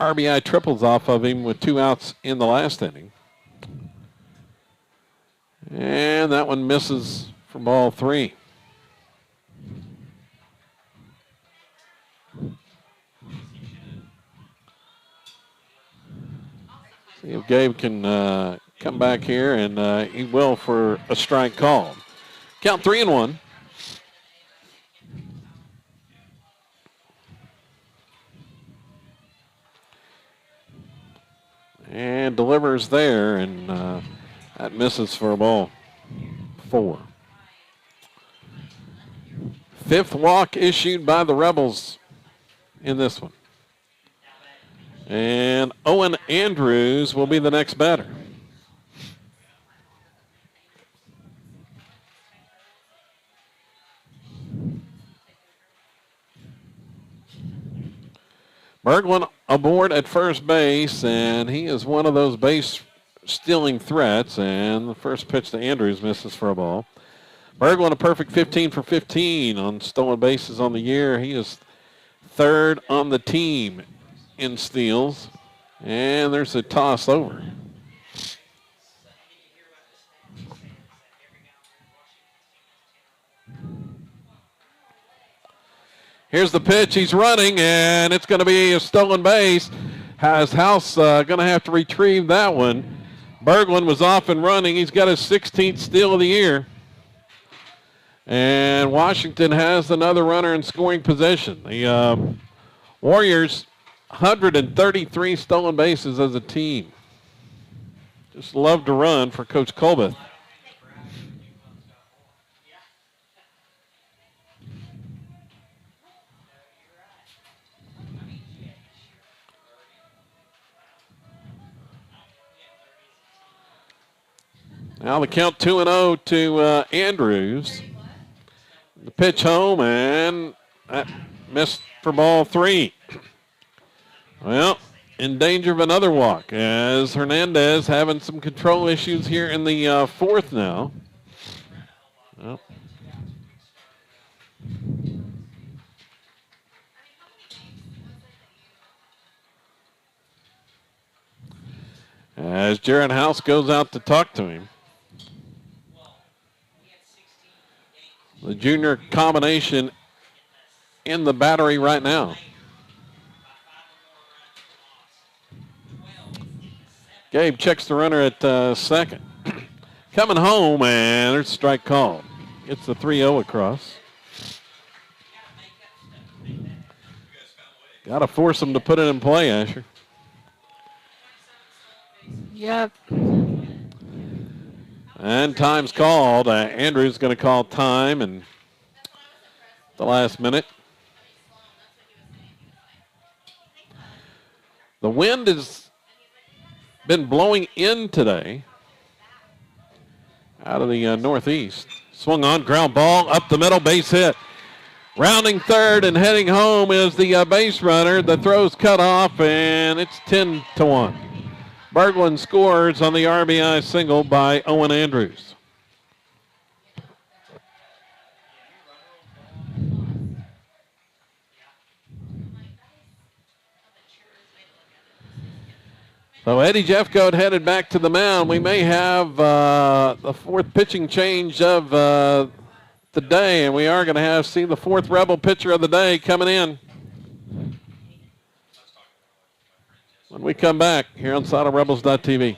RBI triples off of him with 2 outs in the last inning. And that one misses for ball 3. See if Gabe can come back here, and he will for a strike call. Count 3-1. And delivers there, and that misses for a ball 4. 5th walk issued by the Rebels in this one. And Owen Andrews will be the next batter. Berglund aboard at first base, and he is one of those base-stealing threats, and the first pitch to Andrews misses for a ball. Berglund a perfect 15 for 15 on stolen bases on the year. He is 3rd on the team in steals, and there's a toss over. Here's the pitch. He's running, and it's going to be a stolen base. Has House going to have to retrieve that one. Berglund was off and running. He's got his 16th steal of the year. And Washington has another runner in scoring position. The Warriors, 133 stolen bases as a team. Just love to run for Coach Colbeth. Now the count 2-0 to Andrews. The pitch home, and that missed for ball 3. Well, in danger of another walk as Hernandez having some control issues here in the 4th now. Well. As Jaron House goes out to talk to him. The junior combination in the battery right now. Gabe checks the runner at second. Coming home, and there's a strike called. It's the 3-0 across. Got to force him to put it in play, Asher. Yep. And time's called. Andrew's going to call time and the last minute. The wind has been blowing in today out of the northeast. Swung on, ground ball, up the middle, base hit. Rounding third and heading home is the base runner. The throw's cut off, and it's 10-1. Berglund scores on the RBI single by Owen Andrews. So Eddie Jeffcoat headed back to the mound. We may have the 4th pitching change of the day, and we are going to see the 4th Rebel pitcher of the day coming in. When we come back here on SidleRebels.tv.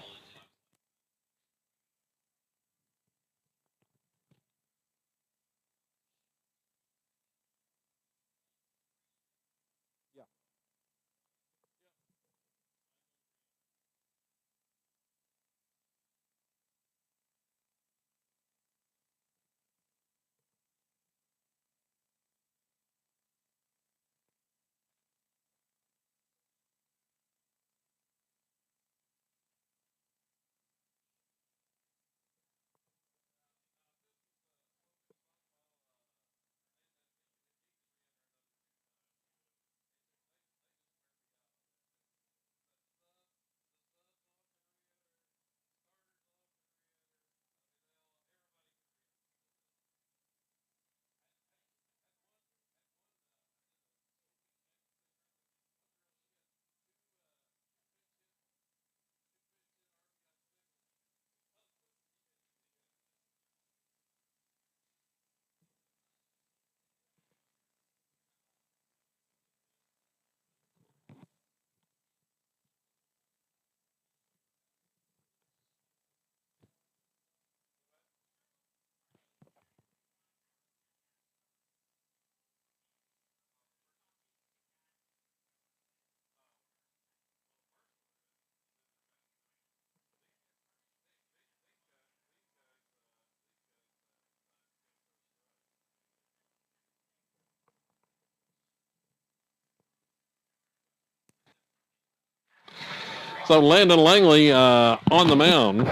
So Landon Langley on the mound,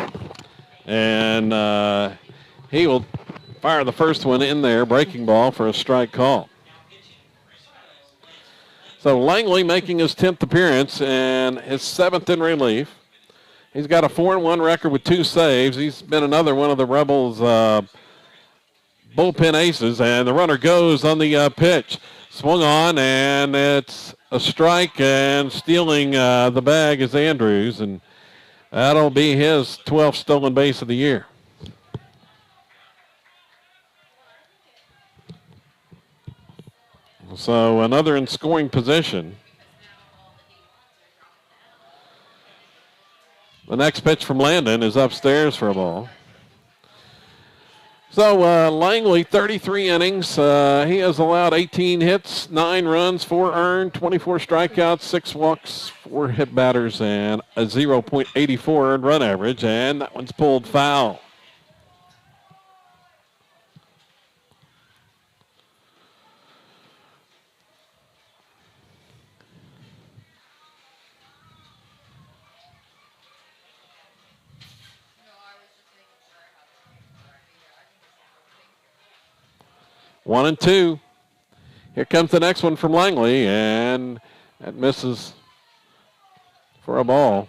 and he will fire the first one in there, breaking ball for a strike call. So Langley making his 10th appearance and his 7th in relief. He's got a 4-1 record with 2 saves. He's been another one of the Rebels' bullpen aces, and the runner goes on the pitch. Swung on, and it's a strike, and stealing the bag is Andrews, and that'll be his 12th stolen base of the year. So another in scoring position. The next pitch from Landon is upstairs for a ball. So Langley, 33 innings. He has allowed 18 hits, 9 runs, 4 earned, 24 strikeouts, 6 walks, 4 hit batters, and a 0.84 earned run average. And that one's pulled foul. One and two. Here comes the next one from Langley, and that misses for a ball.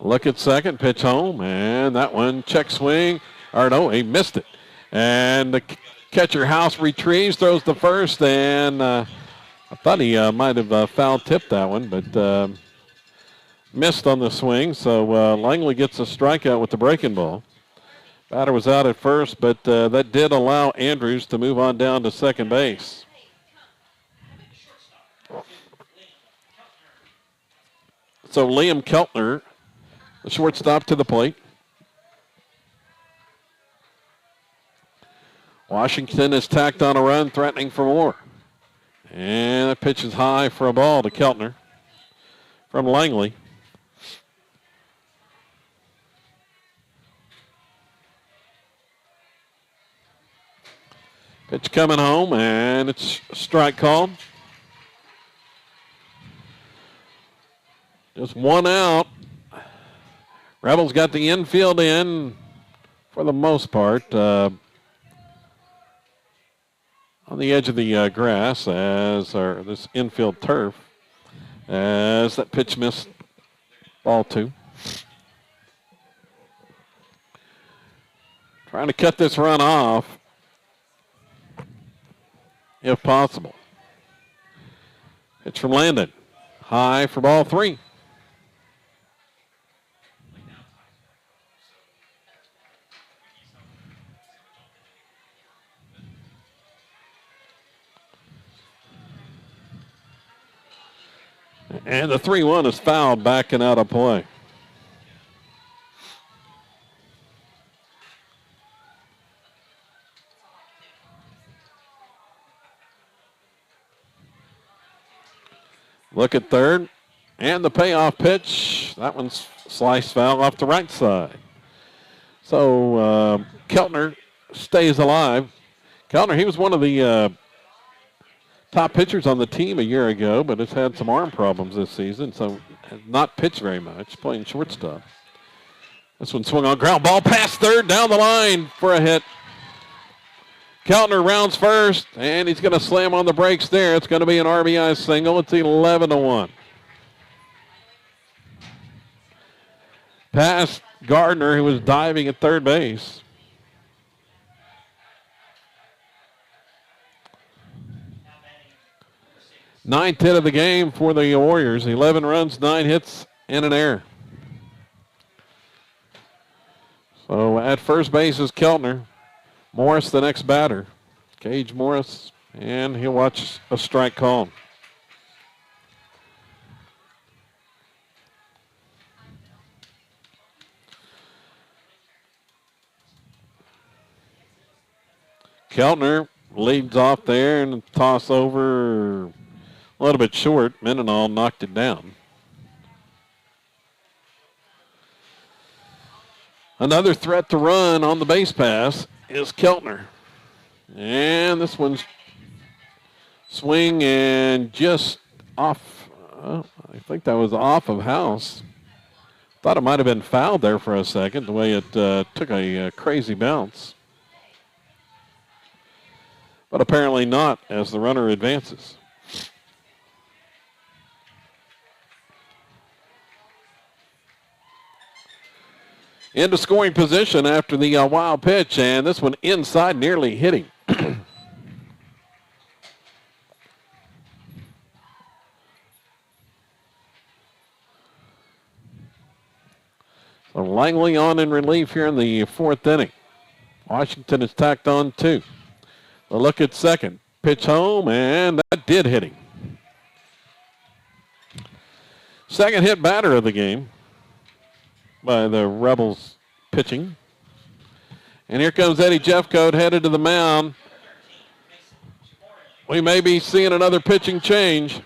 Look at second, pitch home, and that one check swing, or no, he missed it. And the catcher House retrieves, throws the first, and I thought he might have foul tipped that one, but missed on the swing, so Langley gets a strikeout with the breaking ball. Batter was out at first, but that did allow Andrews to move on down to second base. So Liam Keltner, the shortstop, to the plate. Washington has tacked on a run, threatening for more. And the pitch is high for a ball to Keltner from Langley. Pitch coming home, and it's a strike called. Just one out. Rebels got the infield in for the most part. On the edge of the grass, or this infield turf, as that pitch missed ball 2. Trying to cut this run off, if possible. Pitch from Landon. High for ball 3. And the 3-1 is fouled, backing out of play. Look at third, and the payoff pitch. That one's sliced foul off the right side. So Keltner stays alive. Keltner, he was one of the top pitchers on the team a year ago, but has had some arm problems this season, so has not pitched very much, playing shortstop. This one swung on, ground ball past third, down the line for a hit. Keltner rounds first, and he's going to slam on the brakes there. It's going to be an RBI single. It's 11-1. Past Gardner, who was diving at third base. Ninth hit of the game for the Warriors. 11 runs, 9 hits, and an error. So at first base is Keltner. Morris, the next batter. Gage Morris, and he'll watch a strike call. Keltner leads off there and toss over a little bit short. Mendenhall knocked it down. Another threat to run on the base pass is Keltner. And this one's swing and just off. I think that was off of House. Thought it might have been fouled there for a second, the way it took a crazy bounce. But apparently not, as the runner advances. Into scoring position after the wild pitch, and this one inside, nearly hitting. So Langley on in relief here in the fourth inning. Washington has tacked on 2. A look at second. Pitch home, and that did hit him. Second hit batter of the game by the Rebels pitching. And here comes Eddie Jeffcoat headed to the mound. We may be seeing another pitching change.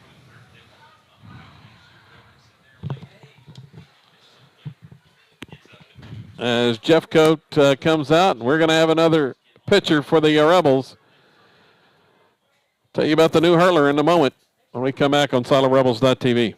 As Jeffcoat comes out, we're going to have another pitcher for the Rebels. Tell you about the new hurler in a moment when we come back on SiloRebels.tv.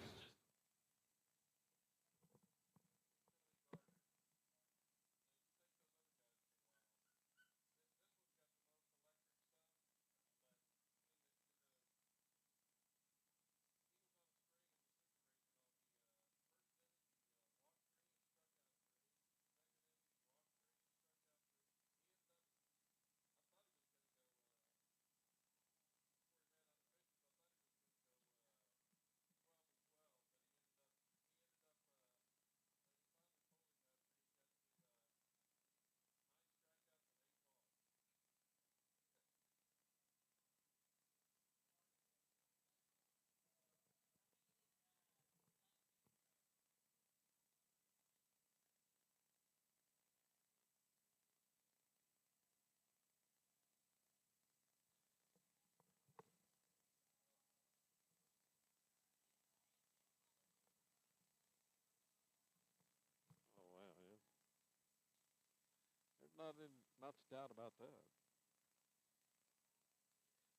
Not much doubt about that.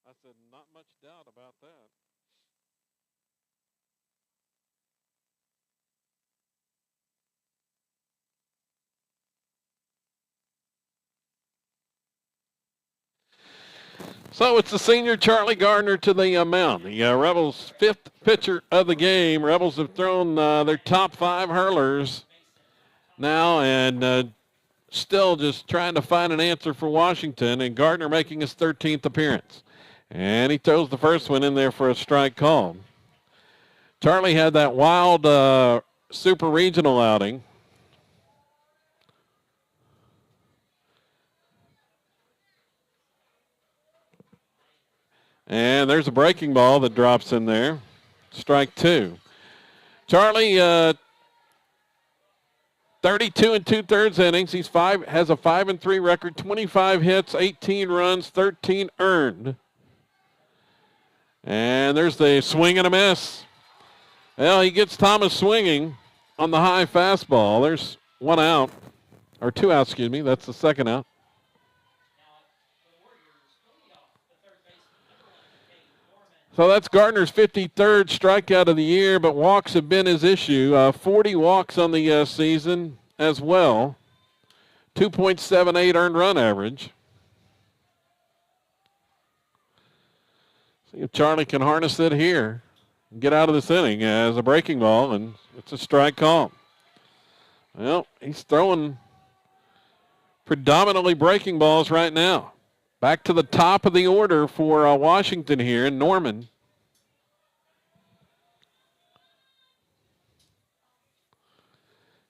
I said not much doubt about that. So it's the senior Charlie Gardner to the mound. The Rebels' 5th pitcher of the game. Rebels have thrown their top 5 hurlers now, and still just trying to find an answer for Washington, and Gardner making his 13th appearance. And he throws the first one in there for a strike call. Charlie had that wild super regional outing. And there's a breaking ball that drops in there. Strike 2. Charlie, 32 2/3 innings. He's has a 5-3 record, 25 hits, 18 runs, 13 earned. And there's the swing and a miss. Well, he gets Thomas swinging on the high fastball. There's 1 out, or 2 outs, excuse me. That's the second out. So that's Gardner's 53rd strikeout of the year, but walks have been his issue. 40 walks on the season as well. 2.78 earned run average. See if Charlie can harness it here and get out of this inning as a breaking ball, and it's a strike call. Well, he's throwing predominantly breaking balls right now. Back to the top of the order for Washington here, Norman.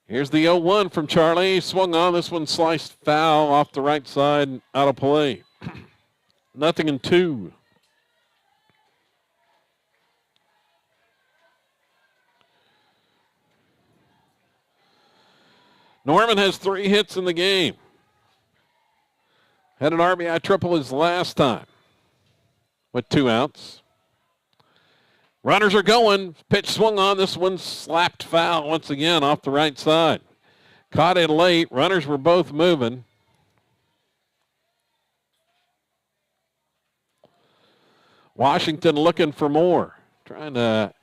Here's the 0-1 from Charlie. Swung on. This one sliced foul off the right side, out of play. 0-2. Norman has 3 hits in the game. Had an RBI triple his last time with 2 outs. Runners are going. Pitch swung on. This one slapped foul once again off the right side. Caught it late. Runners were both moving. Washington looking for more, trying to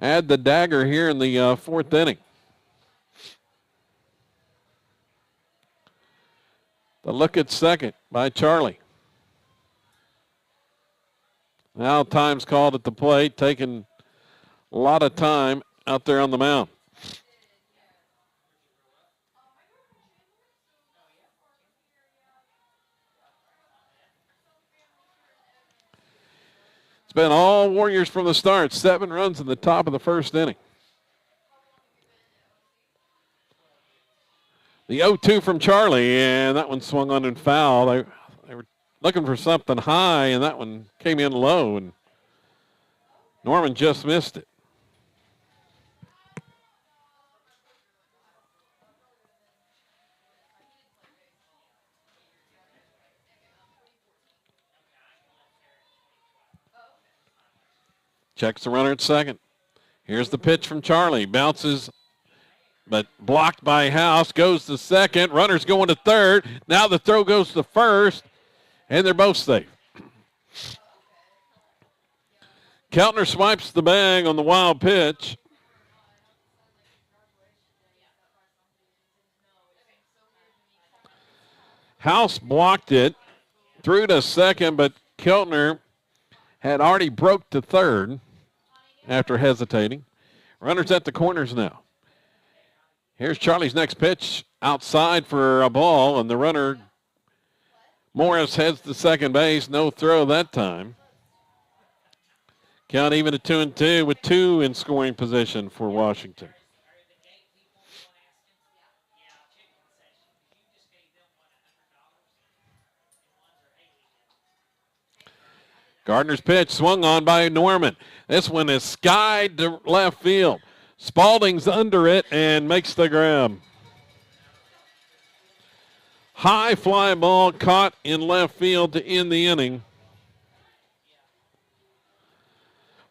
add the dagger here in the fourth inning. The look at second by Charlie. Now time's called at the plate, taking a lot of time out there on the mound. It's been all Warriors from the start. 7 runs in the top of the first inning. The 0-2 from Charlie, and that one swung on and foul. They were looking for something high, and that one came in low, and Norman just missed it. Checks the runner at second. Here's the pitch from Charlie. Bounces, but blocked by House. Goes to second. Runner's going to third. Now the throw goes to first, and they're both safe. Keltner swipes the bag on the wild pitch. House blocked it, threw to second, but Keltner had already broke to third after hesitating. Runners at the corners now. Here's Charlie's next pitch outside for a ball, and the runner, Morris, heads to second base. No throw that time. Count even at 2-2 with 2 in scoring position for Washington. Gardner's pitch swung on by Norman. This one is skied to left field. Spalding's under it and makes the grab. High fly ball caught in left field to end the inning.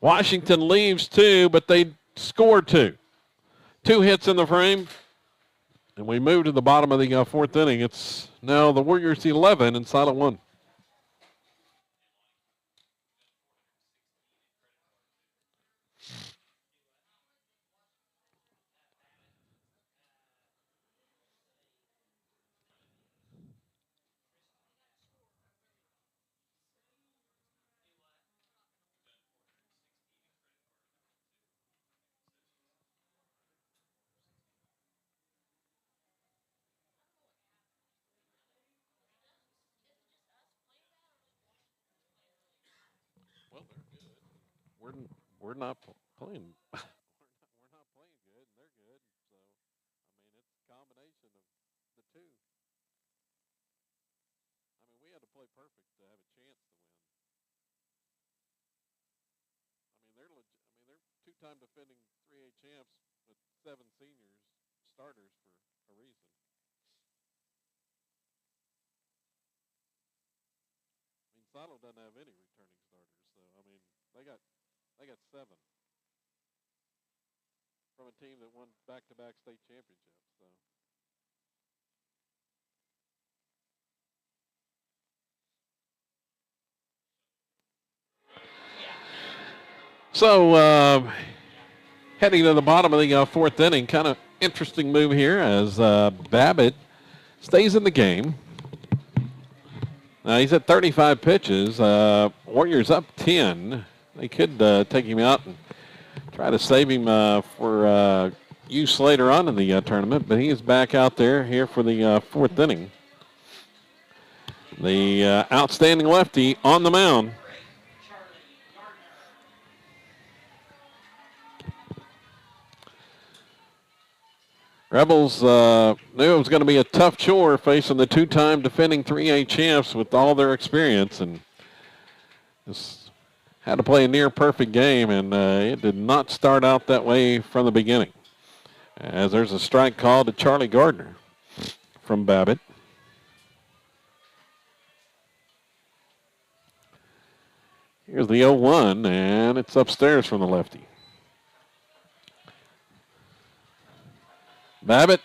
Washington leaves 2, but they score 2. 2 hits in the frame. And we move to the bottom of the fourth inning. It's now the Warriors 11 and Silent 1. We're not playing. We're not playing good, and they're good. So, I mean, it's a combination of the two. I mean, we had to play perfect to have a chance to win. I mean, they're 2-time defending 3A champs with 7 seniors starters for a reason. I mean, Silo doesn't have any returning starters, so I mean, they got 7 from a team that won back-to-back state championships. So heading to the bottom of the fourth inning, kind of interesting move here as Babbitt stays in the game. He's at 35 pitches. Warriors up 10. They could take him out and try to save him for use later on in the tournament, but he is back out there here for the fourth inning. The outstanding lefty on the mound. Rebels knew it was going to be a tough chore facing the 2-time defending 3A champs with all their experience, and just had to play a near-perfect game, and it did not start out that way from the beginning. As there's a strike called to Charlie Gardner from Babbitt. Here's the 0-1, and it's upstairs from the lefty. Babbitt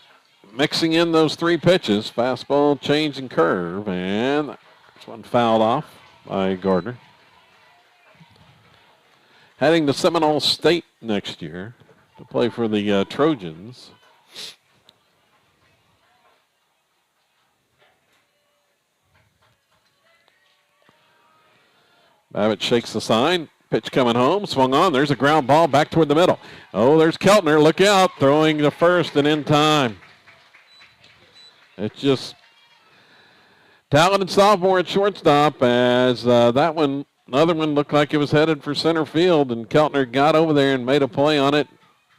mixing in those 3 pitches, fastball, change, and curve, and this one fouled off by Gardner. heading to Seminole State next year to play for the Trojans. Babbitt shakes the sign. Pitch coming home. Swung on. There's a ground ball back toward the middle. Oh, there's Keltner. Look out. Throwing the first and in time. It's just talented sophomore at shortstop as that one, another one looked like it was headed for center field, and Keltner got over there and made a play on it.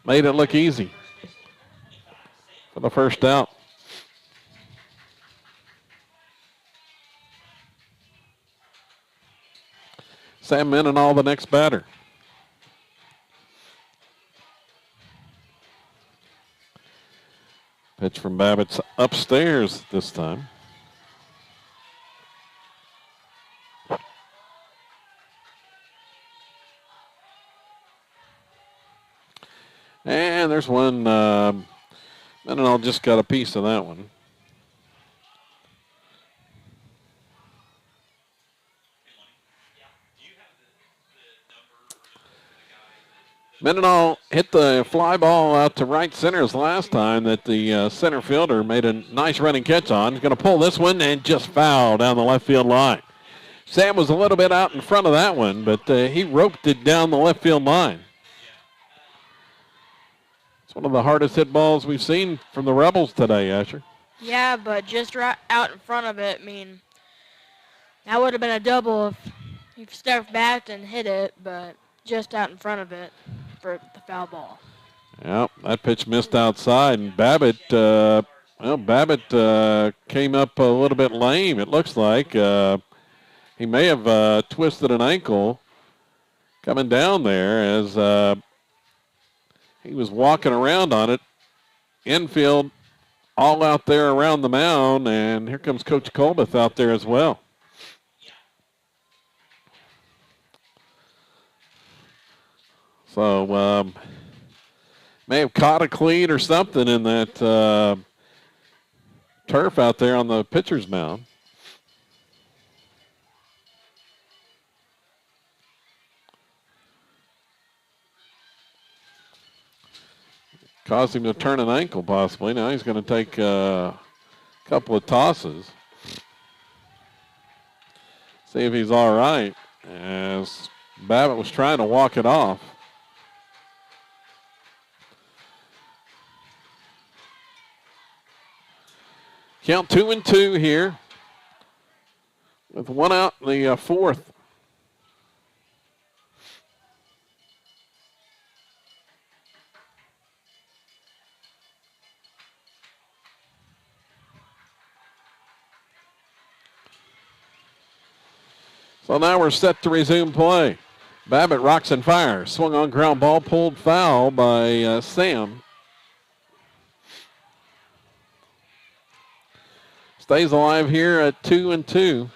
Made it look easy for the first out. Sam Mendenhall, the next batter. Pitch from Babbitt's upstairs this time. And there's one. Mendenhall just got a piece of that one. Mendenhall hit the fly ball out to right center's last time that the center fielder made a nice running catch on. He's going to pull this one and just foul down the left field line. Sam was a little bit out in front of that one, but he roped it down the left field line. It's one of the hardest hit balls we've seen from the Rebels today, Asher. Yeah, but just right out in front of it, I mean, that would have been a double if he stepped back and hit it, but just out in front of it for the foul ball. Yeah, that pitch missed outside, and Babbitt, came up a little bit lame, it looks like. He may have twisted an ankle coming down there as he was walking around on it. Infield all out there around the mound, and here comes Coach Colbeth out there as well. So may have caught a cleat or something in that turf out there on the pitcher's mound. Caused him to turn an ankle possibly. Now he's going to take a couple of tosses. See if he's all right as Babbitt was trying to walk it off. Count 2-2 here with one out in the fourth. So now we're set to resume play. Babbitt rocks and fires. Swung on ground ball, pulled foul by Sam. Stays alive here at 2-2.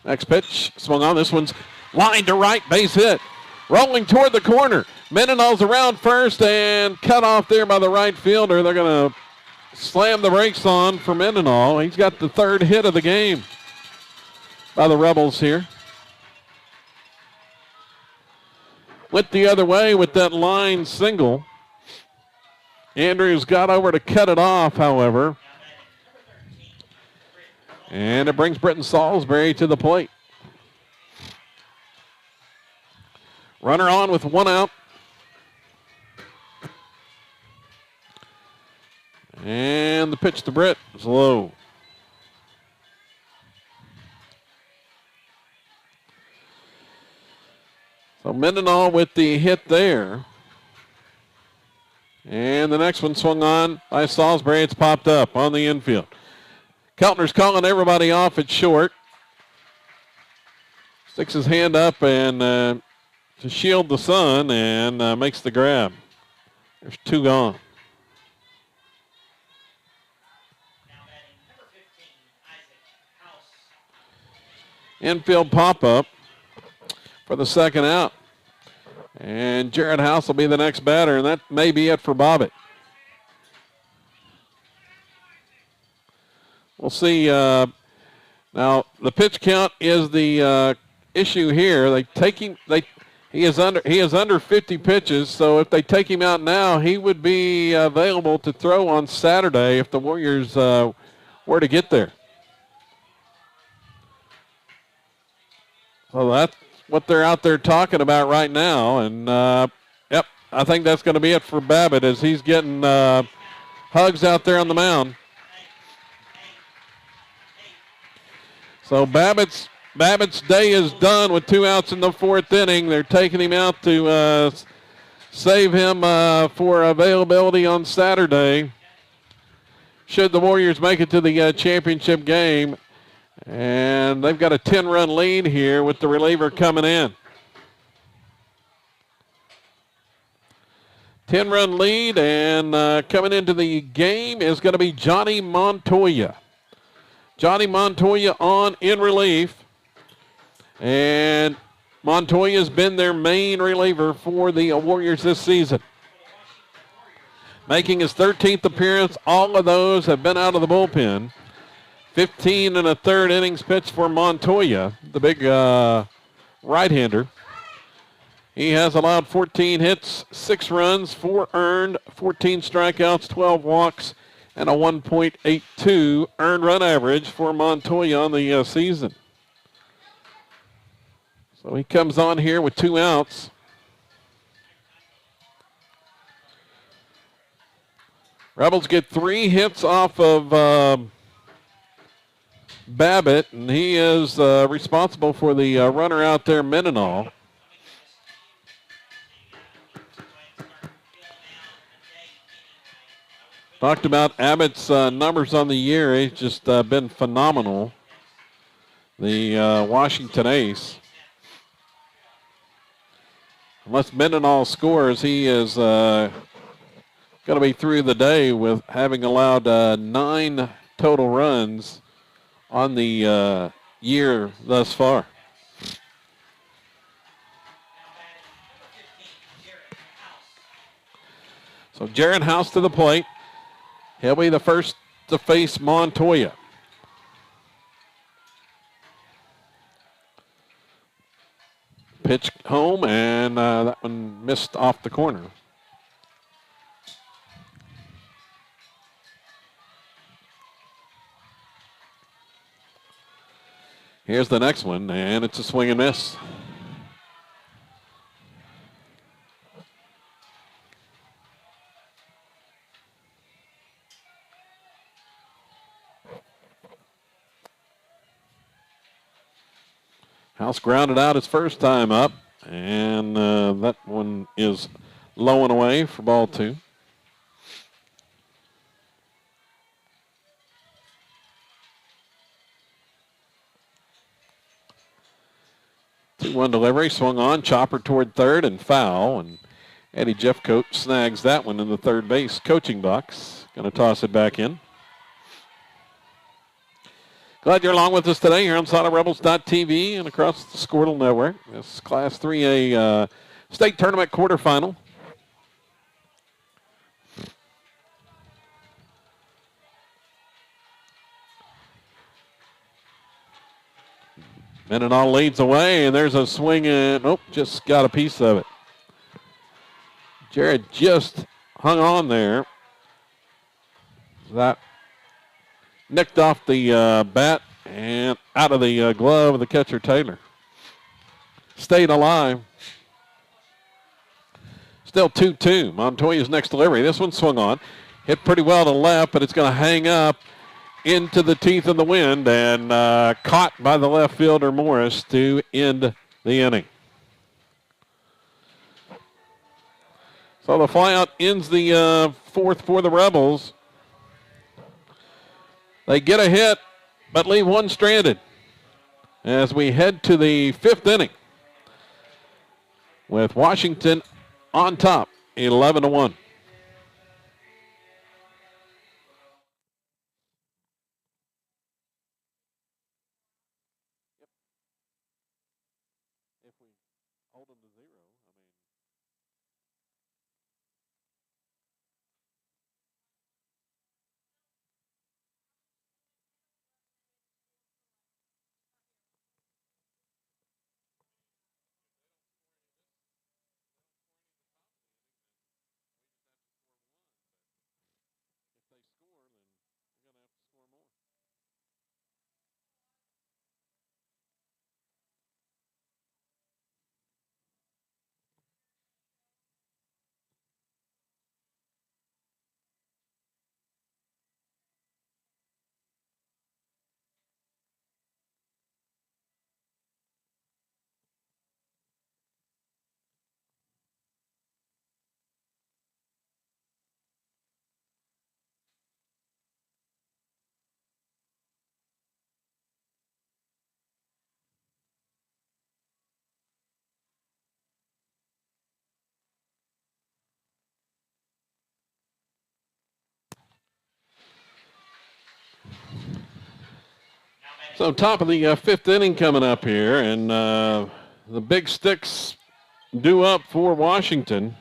Next pitch, swung on. This one's lined to right, base hit. Rolling toward the corner. Mendenhall's around first and cut off there by the right fielder. They're going to slam the brakes on for Mendenhall. He's got the third hit of the game by the Rebels here. Went the other way with that line single. Andrews got over to cut it off, however. And it brings Britton Salisbury to the plate. Runner on with one out. And the pitch to Britt is low. So Mendenhall with the hit there. And the next one swung on by Salisbury. It's popped up on the infield. Keltner's calling everybody off at short. Sticks his hand up and to shield the sun and makes the grab. There's two gone. Infield pop-up for the second out. And Jared House will be the next batter, and that may be it for Bobbitt. We'll see. Now, the pitch count is the issue here. They take him. He is under 50 pitches. So if they take him out now, he would be available to throw on Saturday if the Warriors were to get there. So that's what they're out there talking about right now. And yep, I think that's going to be it for Babbitt as he's getting hugs out there on the mound. So Babbitt's day is done with 2 outs in the 4th inning. They're taking him out to save him for availability on Saturday should the Warriors make it to the championship game. And they've got a 10-run lead here with the reliever coming in. 10-run lead, and coming into the game is going to be Johnny Montoya. Johnny Montoya on in relief. And Montoya's been their main reliever for the Warriors this season. Making his 13th appearance, all of those have been out of the bullpen. 15 1/3 innings pitched for Montoya, the big right-hander. He has allowed 14 hits, 6 runs, 4 earned, 14 strikeouts, 12 walks, and a 1.82 earned run average for Montoya on the season. So he comes on here with 2 outs. Rebels get 3 hits off of Babbitt, and he is responsible for the runner out there, Mendenhall. Talked about Abbott's numbers on the year. He's just been phenomenal. The Washington Ace. Unless Mendenhall scores, he is going to be through the day with having allowed 9 total runs on the year thus far. So Jaron House to the plate. He'll be the first to face Montoya. Pitch home, and that one missed off the corner. Here's the next one, and it's a swing and miss. House grounded out his first time up, and that one is low and away for ball 2. 2-1 delivery, swung on, chopper toward third and foul, and Eddie Jeffcoat snags that one in the third base coaching box. Going to toss it back in. Glad you're along with us today here on SolidRebels.tv and across the Squirtle Network. This is Class 3A state tournament quarterfinal. Mendenhall leads away, and there's a swing, and nope, just got a piece of it. Jared just hung on there. That nicked off the bat and out of the glove of the catcher, Taylor. Stayed alive. Still 2-2. Montoya's next delivery. This one swung on. Hit pretty well to left, but it's going to hang up into the teeth of the wind and caught by the left fielder, Morris, to end the inning. So the flyout ends the 4th for the Rebels. They get a hit, but leave one stranded as we head to the 5th inning with Washington on top, 11-1. So top of the fifth inning coming up here, and the big sticks due up for Washington.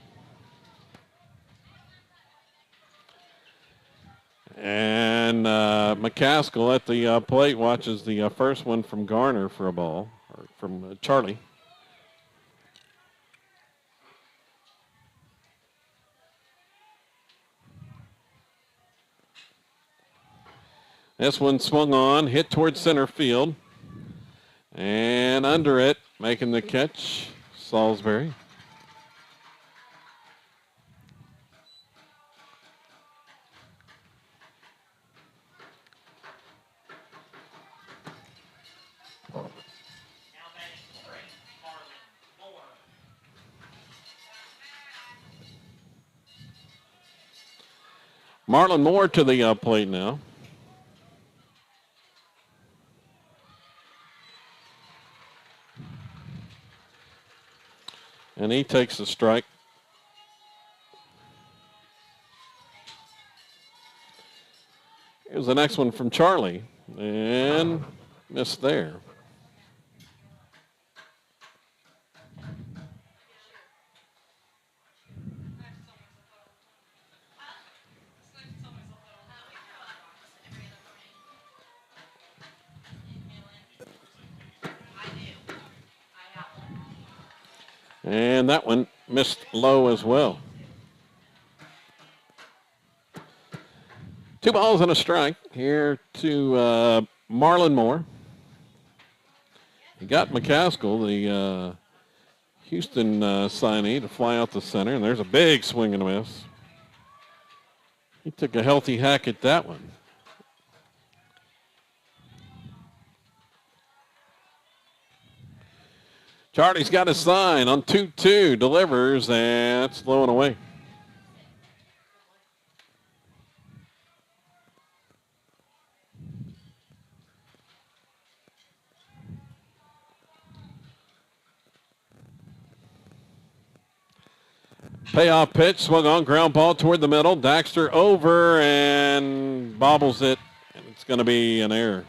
And McCaskill at the plate watches the first one from Garner for a ball, or from Charlie. This one swung on, hit towards center field. And under it, making the catch, Salisbury. Marlon Moore to the plate now. And he takes the strike. Here's the next one from Charlie. And missed there. And that one missed low as well. 2 balls and a strike here to Marlon Moore. He got McCaskill, the Houston signee, to fly out the center, and there's a big swing and a miss. He took a healthy hack at that one. Charlie's got a sign on 2-2, delivers, and it's low and away. Payoff pitch, swung on, ground ball toward the middle. Daxter over and bobbles it, and it's going to be an error.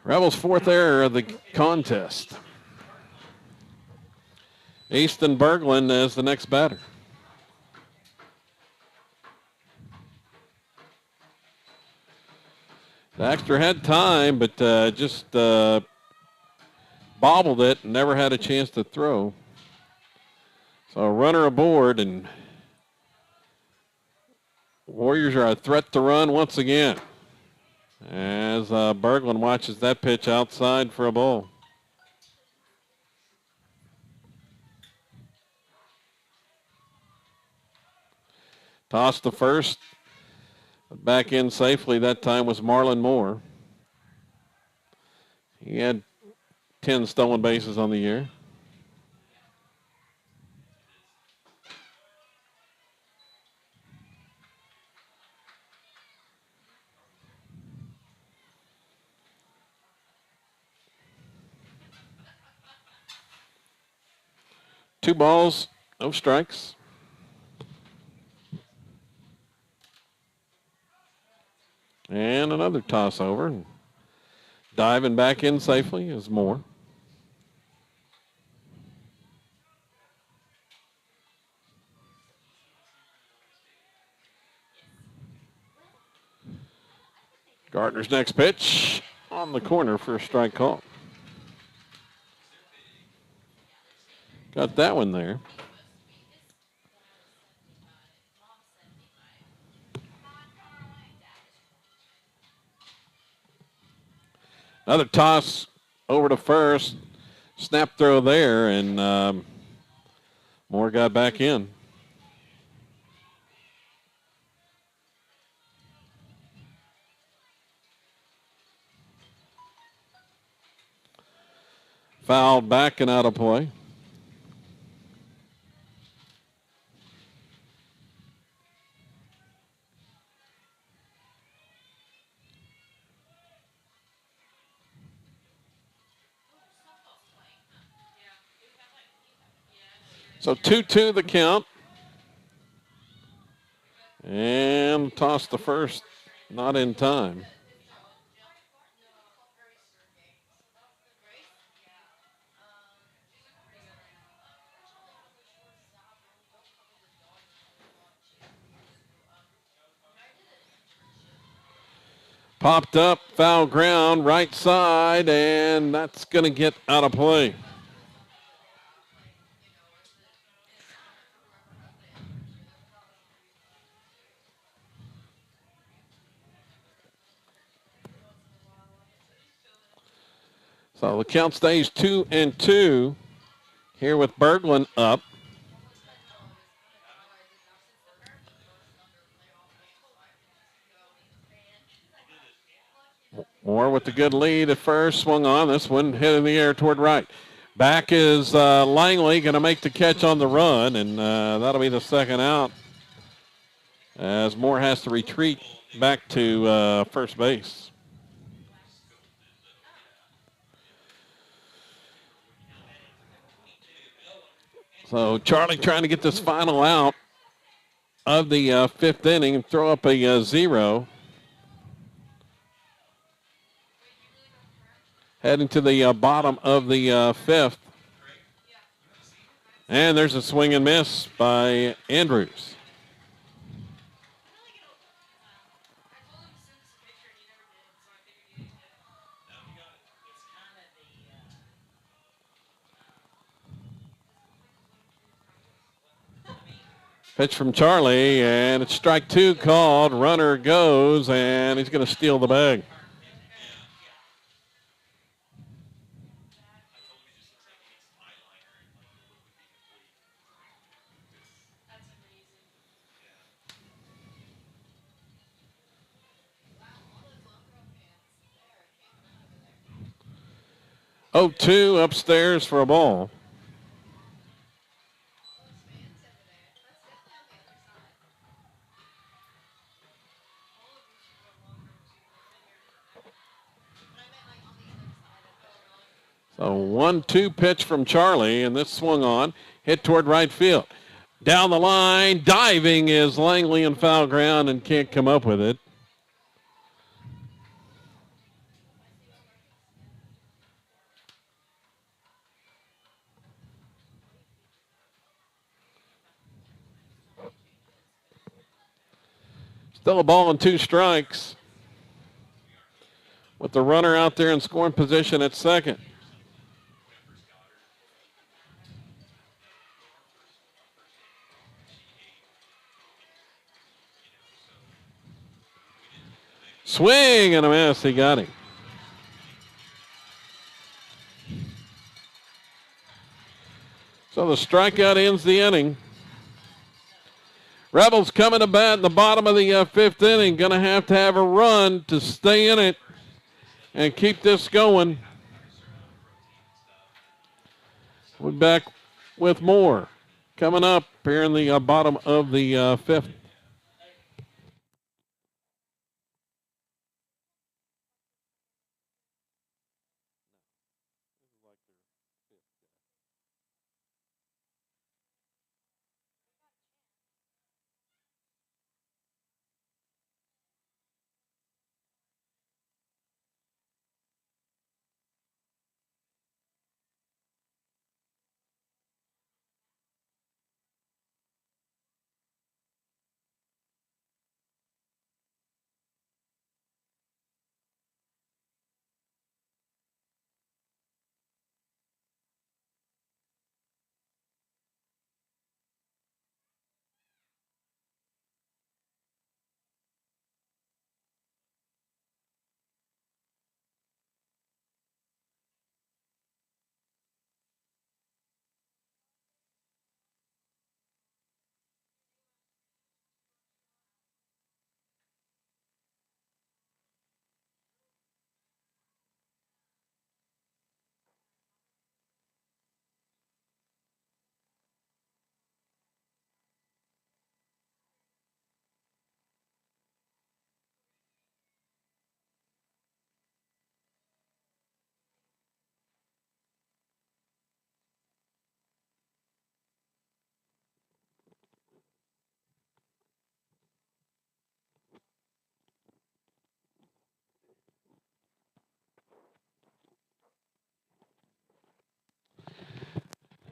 Rebels' 4th error of the contest. Easton Berglund as the next batter. Daxter had time, but just bobbled it and never had a chance to throw. So a runner aboard, and Warriors are a threat to run once again, as Berglund watches that pitch outside for a ball. Toss to first. Back in safely that time was Marlon Moore. He had 10 stolen bases on the year. Two balls, no strikes. And another toss over. Diving back in safely is Moore. Gardner's next pitch on the corner for a strike call. Got that one there. Another toss over to first. Snap throw there, and Moore got back in. Fouled back and out of play. So 2-2 the count. And toss the first, not in time. Popped up, foul ground, right side, and that's going to get out of play. So the count stays 2-2 here with Berglund up. Moore with the good lead at first, swung on. This one hit in the air toward right. Back is Langley going to make the catch on the run, and that'll be the second out as Moore has to retreat back to first base. So Charlie trying to get this final out of the fifth inning and throw up a 0. Heading to the bottom of the fifth. And there's a swing and miss by Andrews. Pitch from Charlie, and it's strike 2 called. Runner goes, and he's going to steal the bag. Oh, 2 upstairs for a ball. So 1-2 pitch from Charlie, and this swung on, hit toward right field. Down the line, diving is Langley in foul ground and can't come up with it. Still a ball and 2 strikes with the runner out there in scoring position at second. Swing and a miss. He got him. So the strikeout ends the inning. Rebels coming to bat in the bottom of the fifth inning. Going to have a run to stay in it and keep this going. We'll be back with more coming up here in the bottom of the fifth.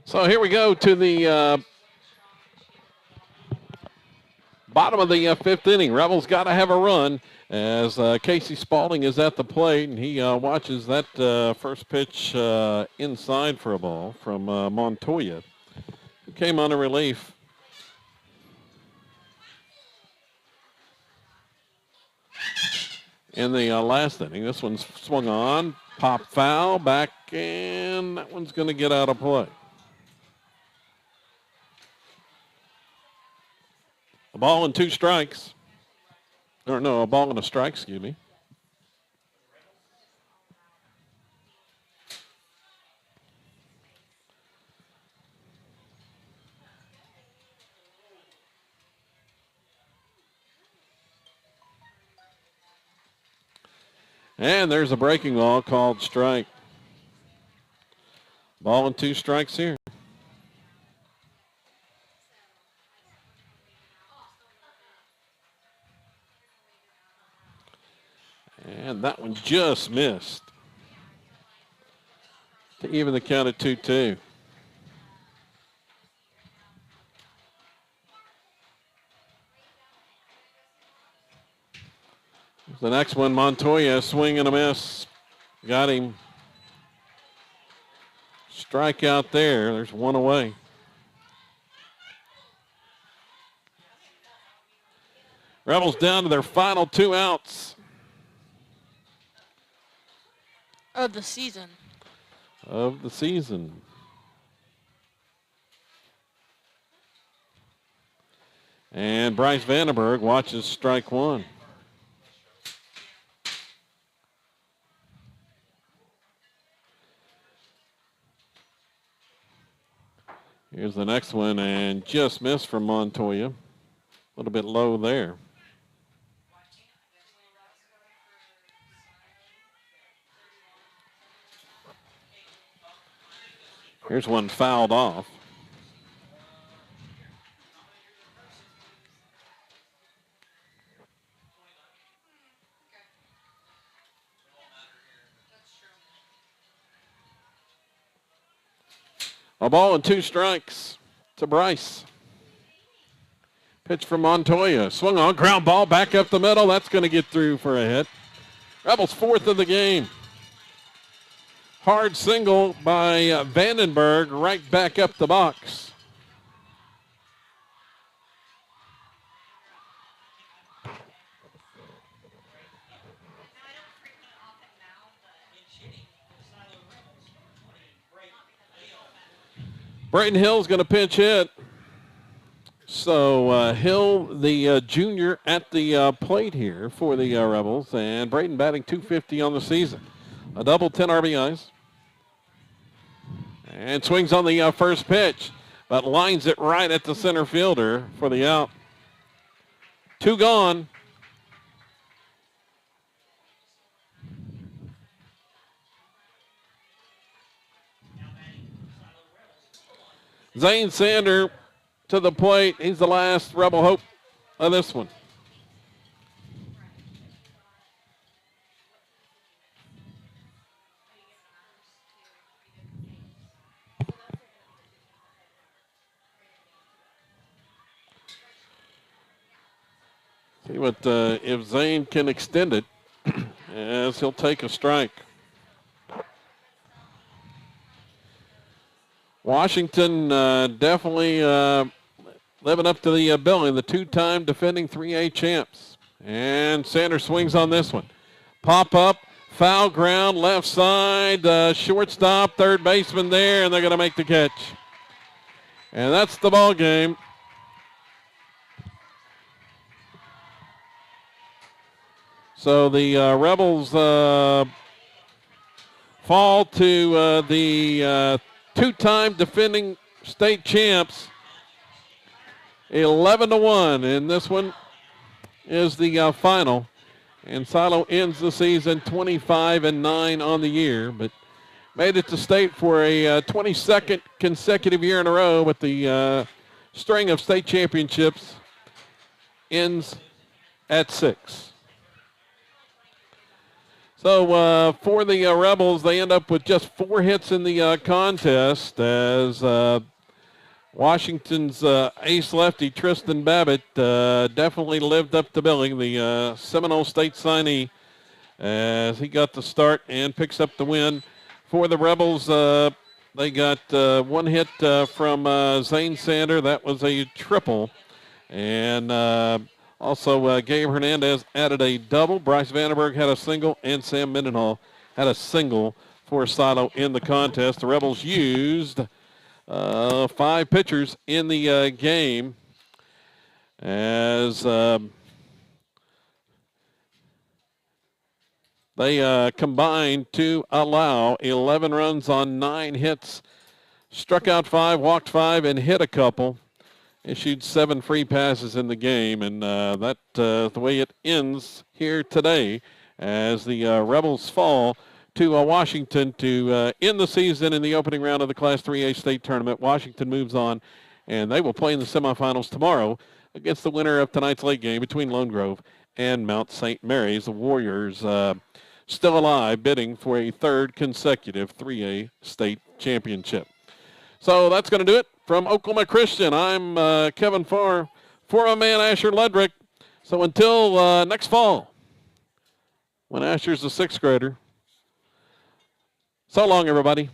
So here we go to the bottom of the fifth inning. Rebels got to have a run as Casey Spalding is at the plate, and he watches that first pitch inside for a ball from Montoya, who came on a relief. In the last inning, this one's swung on, pop foul, back, and that one's going to get out of play. A ball and 2 strikes. Or no, a ball and a strike, excuse me. And there's a breaking ball called strike. Ball and 2 strikes here. And that one just missed to even the count at 2-2. The next one, Montoya, swing and a miss. Got him. Strikeout there. There's one away. Rebels down to their final 2 outs. Of the season. Of the season. And Bryce Vandenberg watches strike 1. Here's the next one, and just missed from Montoya. A little bit low there. Here's one fouled off. A ball and 2 strikes to Bryce. Pitch from Montoya. Swung on, ground ball back up the middle. That's going to get through for a hit. Rebels 4th of the game. Hard single by Vandenberg right back up the box. Brayton Hill's going to pinch hit. So Hill, the junior, at the plate here for the Rebels. And Brayton batting .250 on the season. A double, 10 RBIs. And swings on the first pitch, but lines it right at the center fielder for the out. 2 gone. Zane Sander to the plate. He's the last Rebel hope of this one. See what if Zane can extend it as he'll take a strike. Washington definitely living up to the billing, the 2-time defending 3A champs. And Sanders swings on this one. Pop up, foul ground, left side, shortstop, third baseman there, and they're going to make the catch. And that's the ball game. So the Rebels fall to the 2-time defending state champs, 11-1, and this one is the final. And Silo ends the season 25-9 on the year, but made it to state for a 22nd consecutive year in a row. With the string of state championships ends at 6. So for the Rebels, they end up with just 4 hits in the contest as Washington's ace lefty Tristan Babbitt definitely lived up to billing, the Seminole State signee, as he got the start and picks up the win. For the Rebels, they got 1 hit from Zane Sander. That was a triple. And also Gabe Hernandez added a double. Bryce Vandenberg had a single, and Sam Mendenhall had a single for Silo in the contest. The Rebels used 5 pitchers in the game as they combined to allow 11 runs on 9 hits, struck out 5, walked 5, and hit a couple. Issued 7 free passes in the game, and that's the way it ends here today as the Rebels fall to Washington to end the season in the opening round of the Class 3A state tournament. Washington moves on, and they will play in the semifinals tomorrow against the winner of tonight's late game between Lone Grove and Mount St. Mary's. The Warriors still alive, bidding for a 3rd consecutive 3A state championship. So that's going to do it. From Oklahoma Christian, I'm Kevin Farr for my man Asher Ledrick. So until next fall, when Asher's a 6th grader, so long, everybody.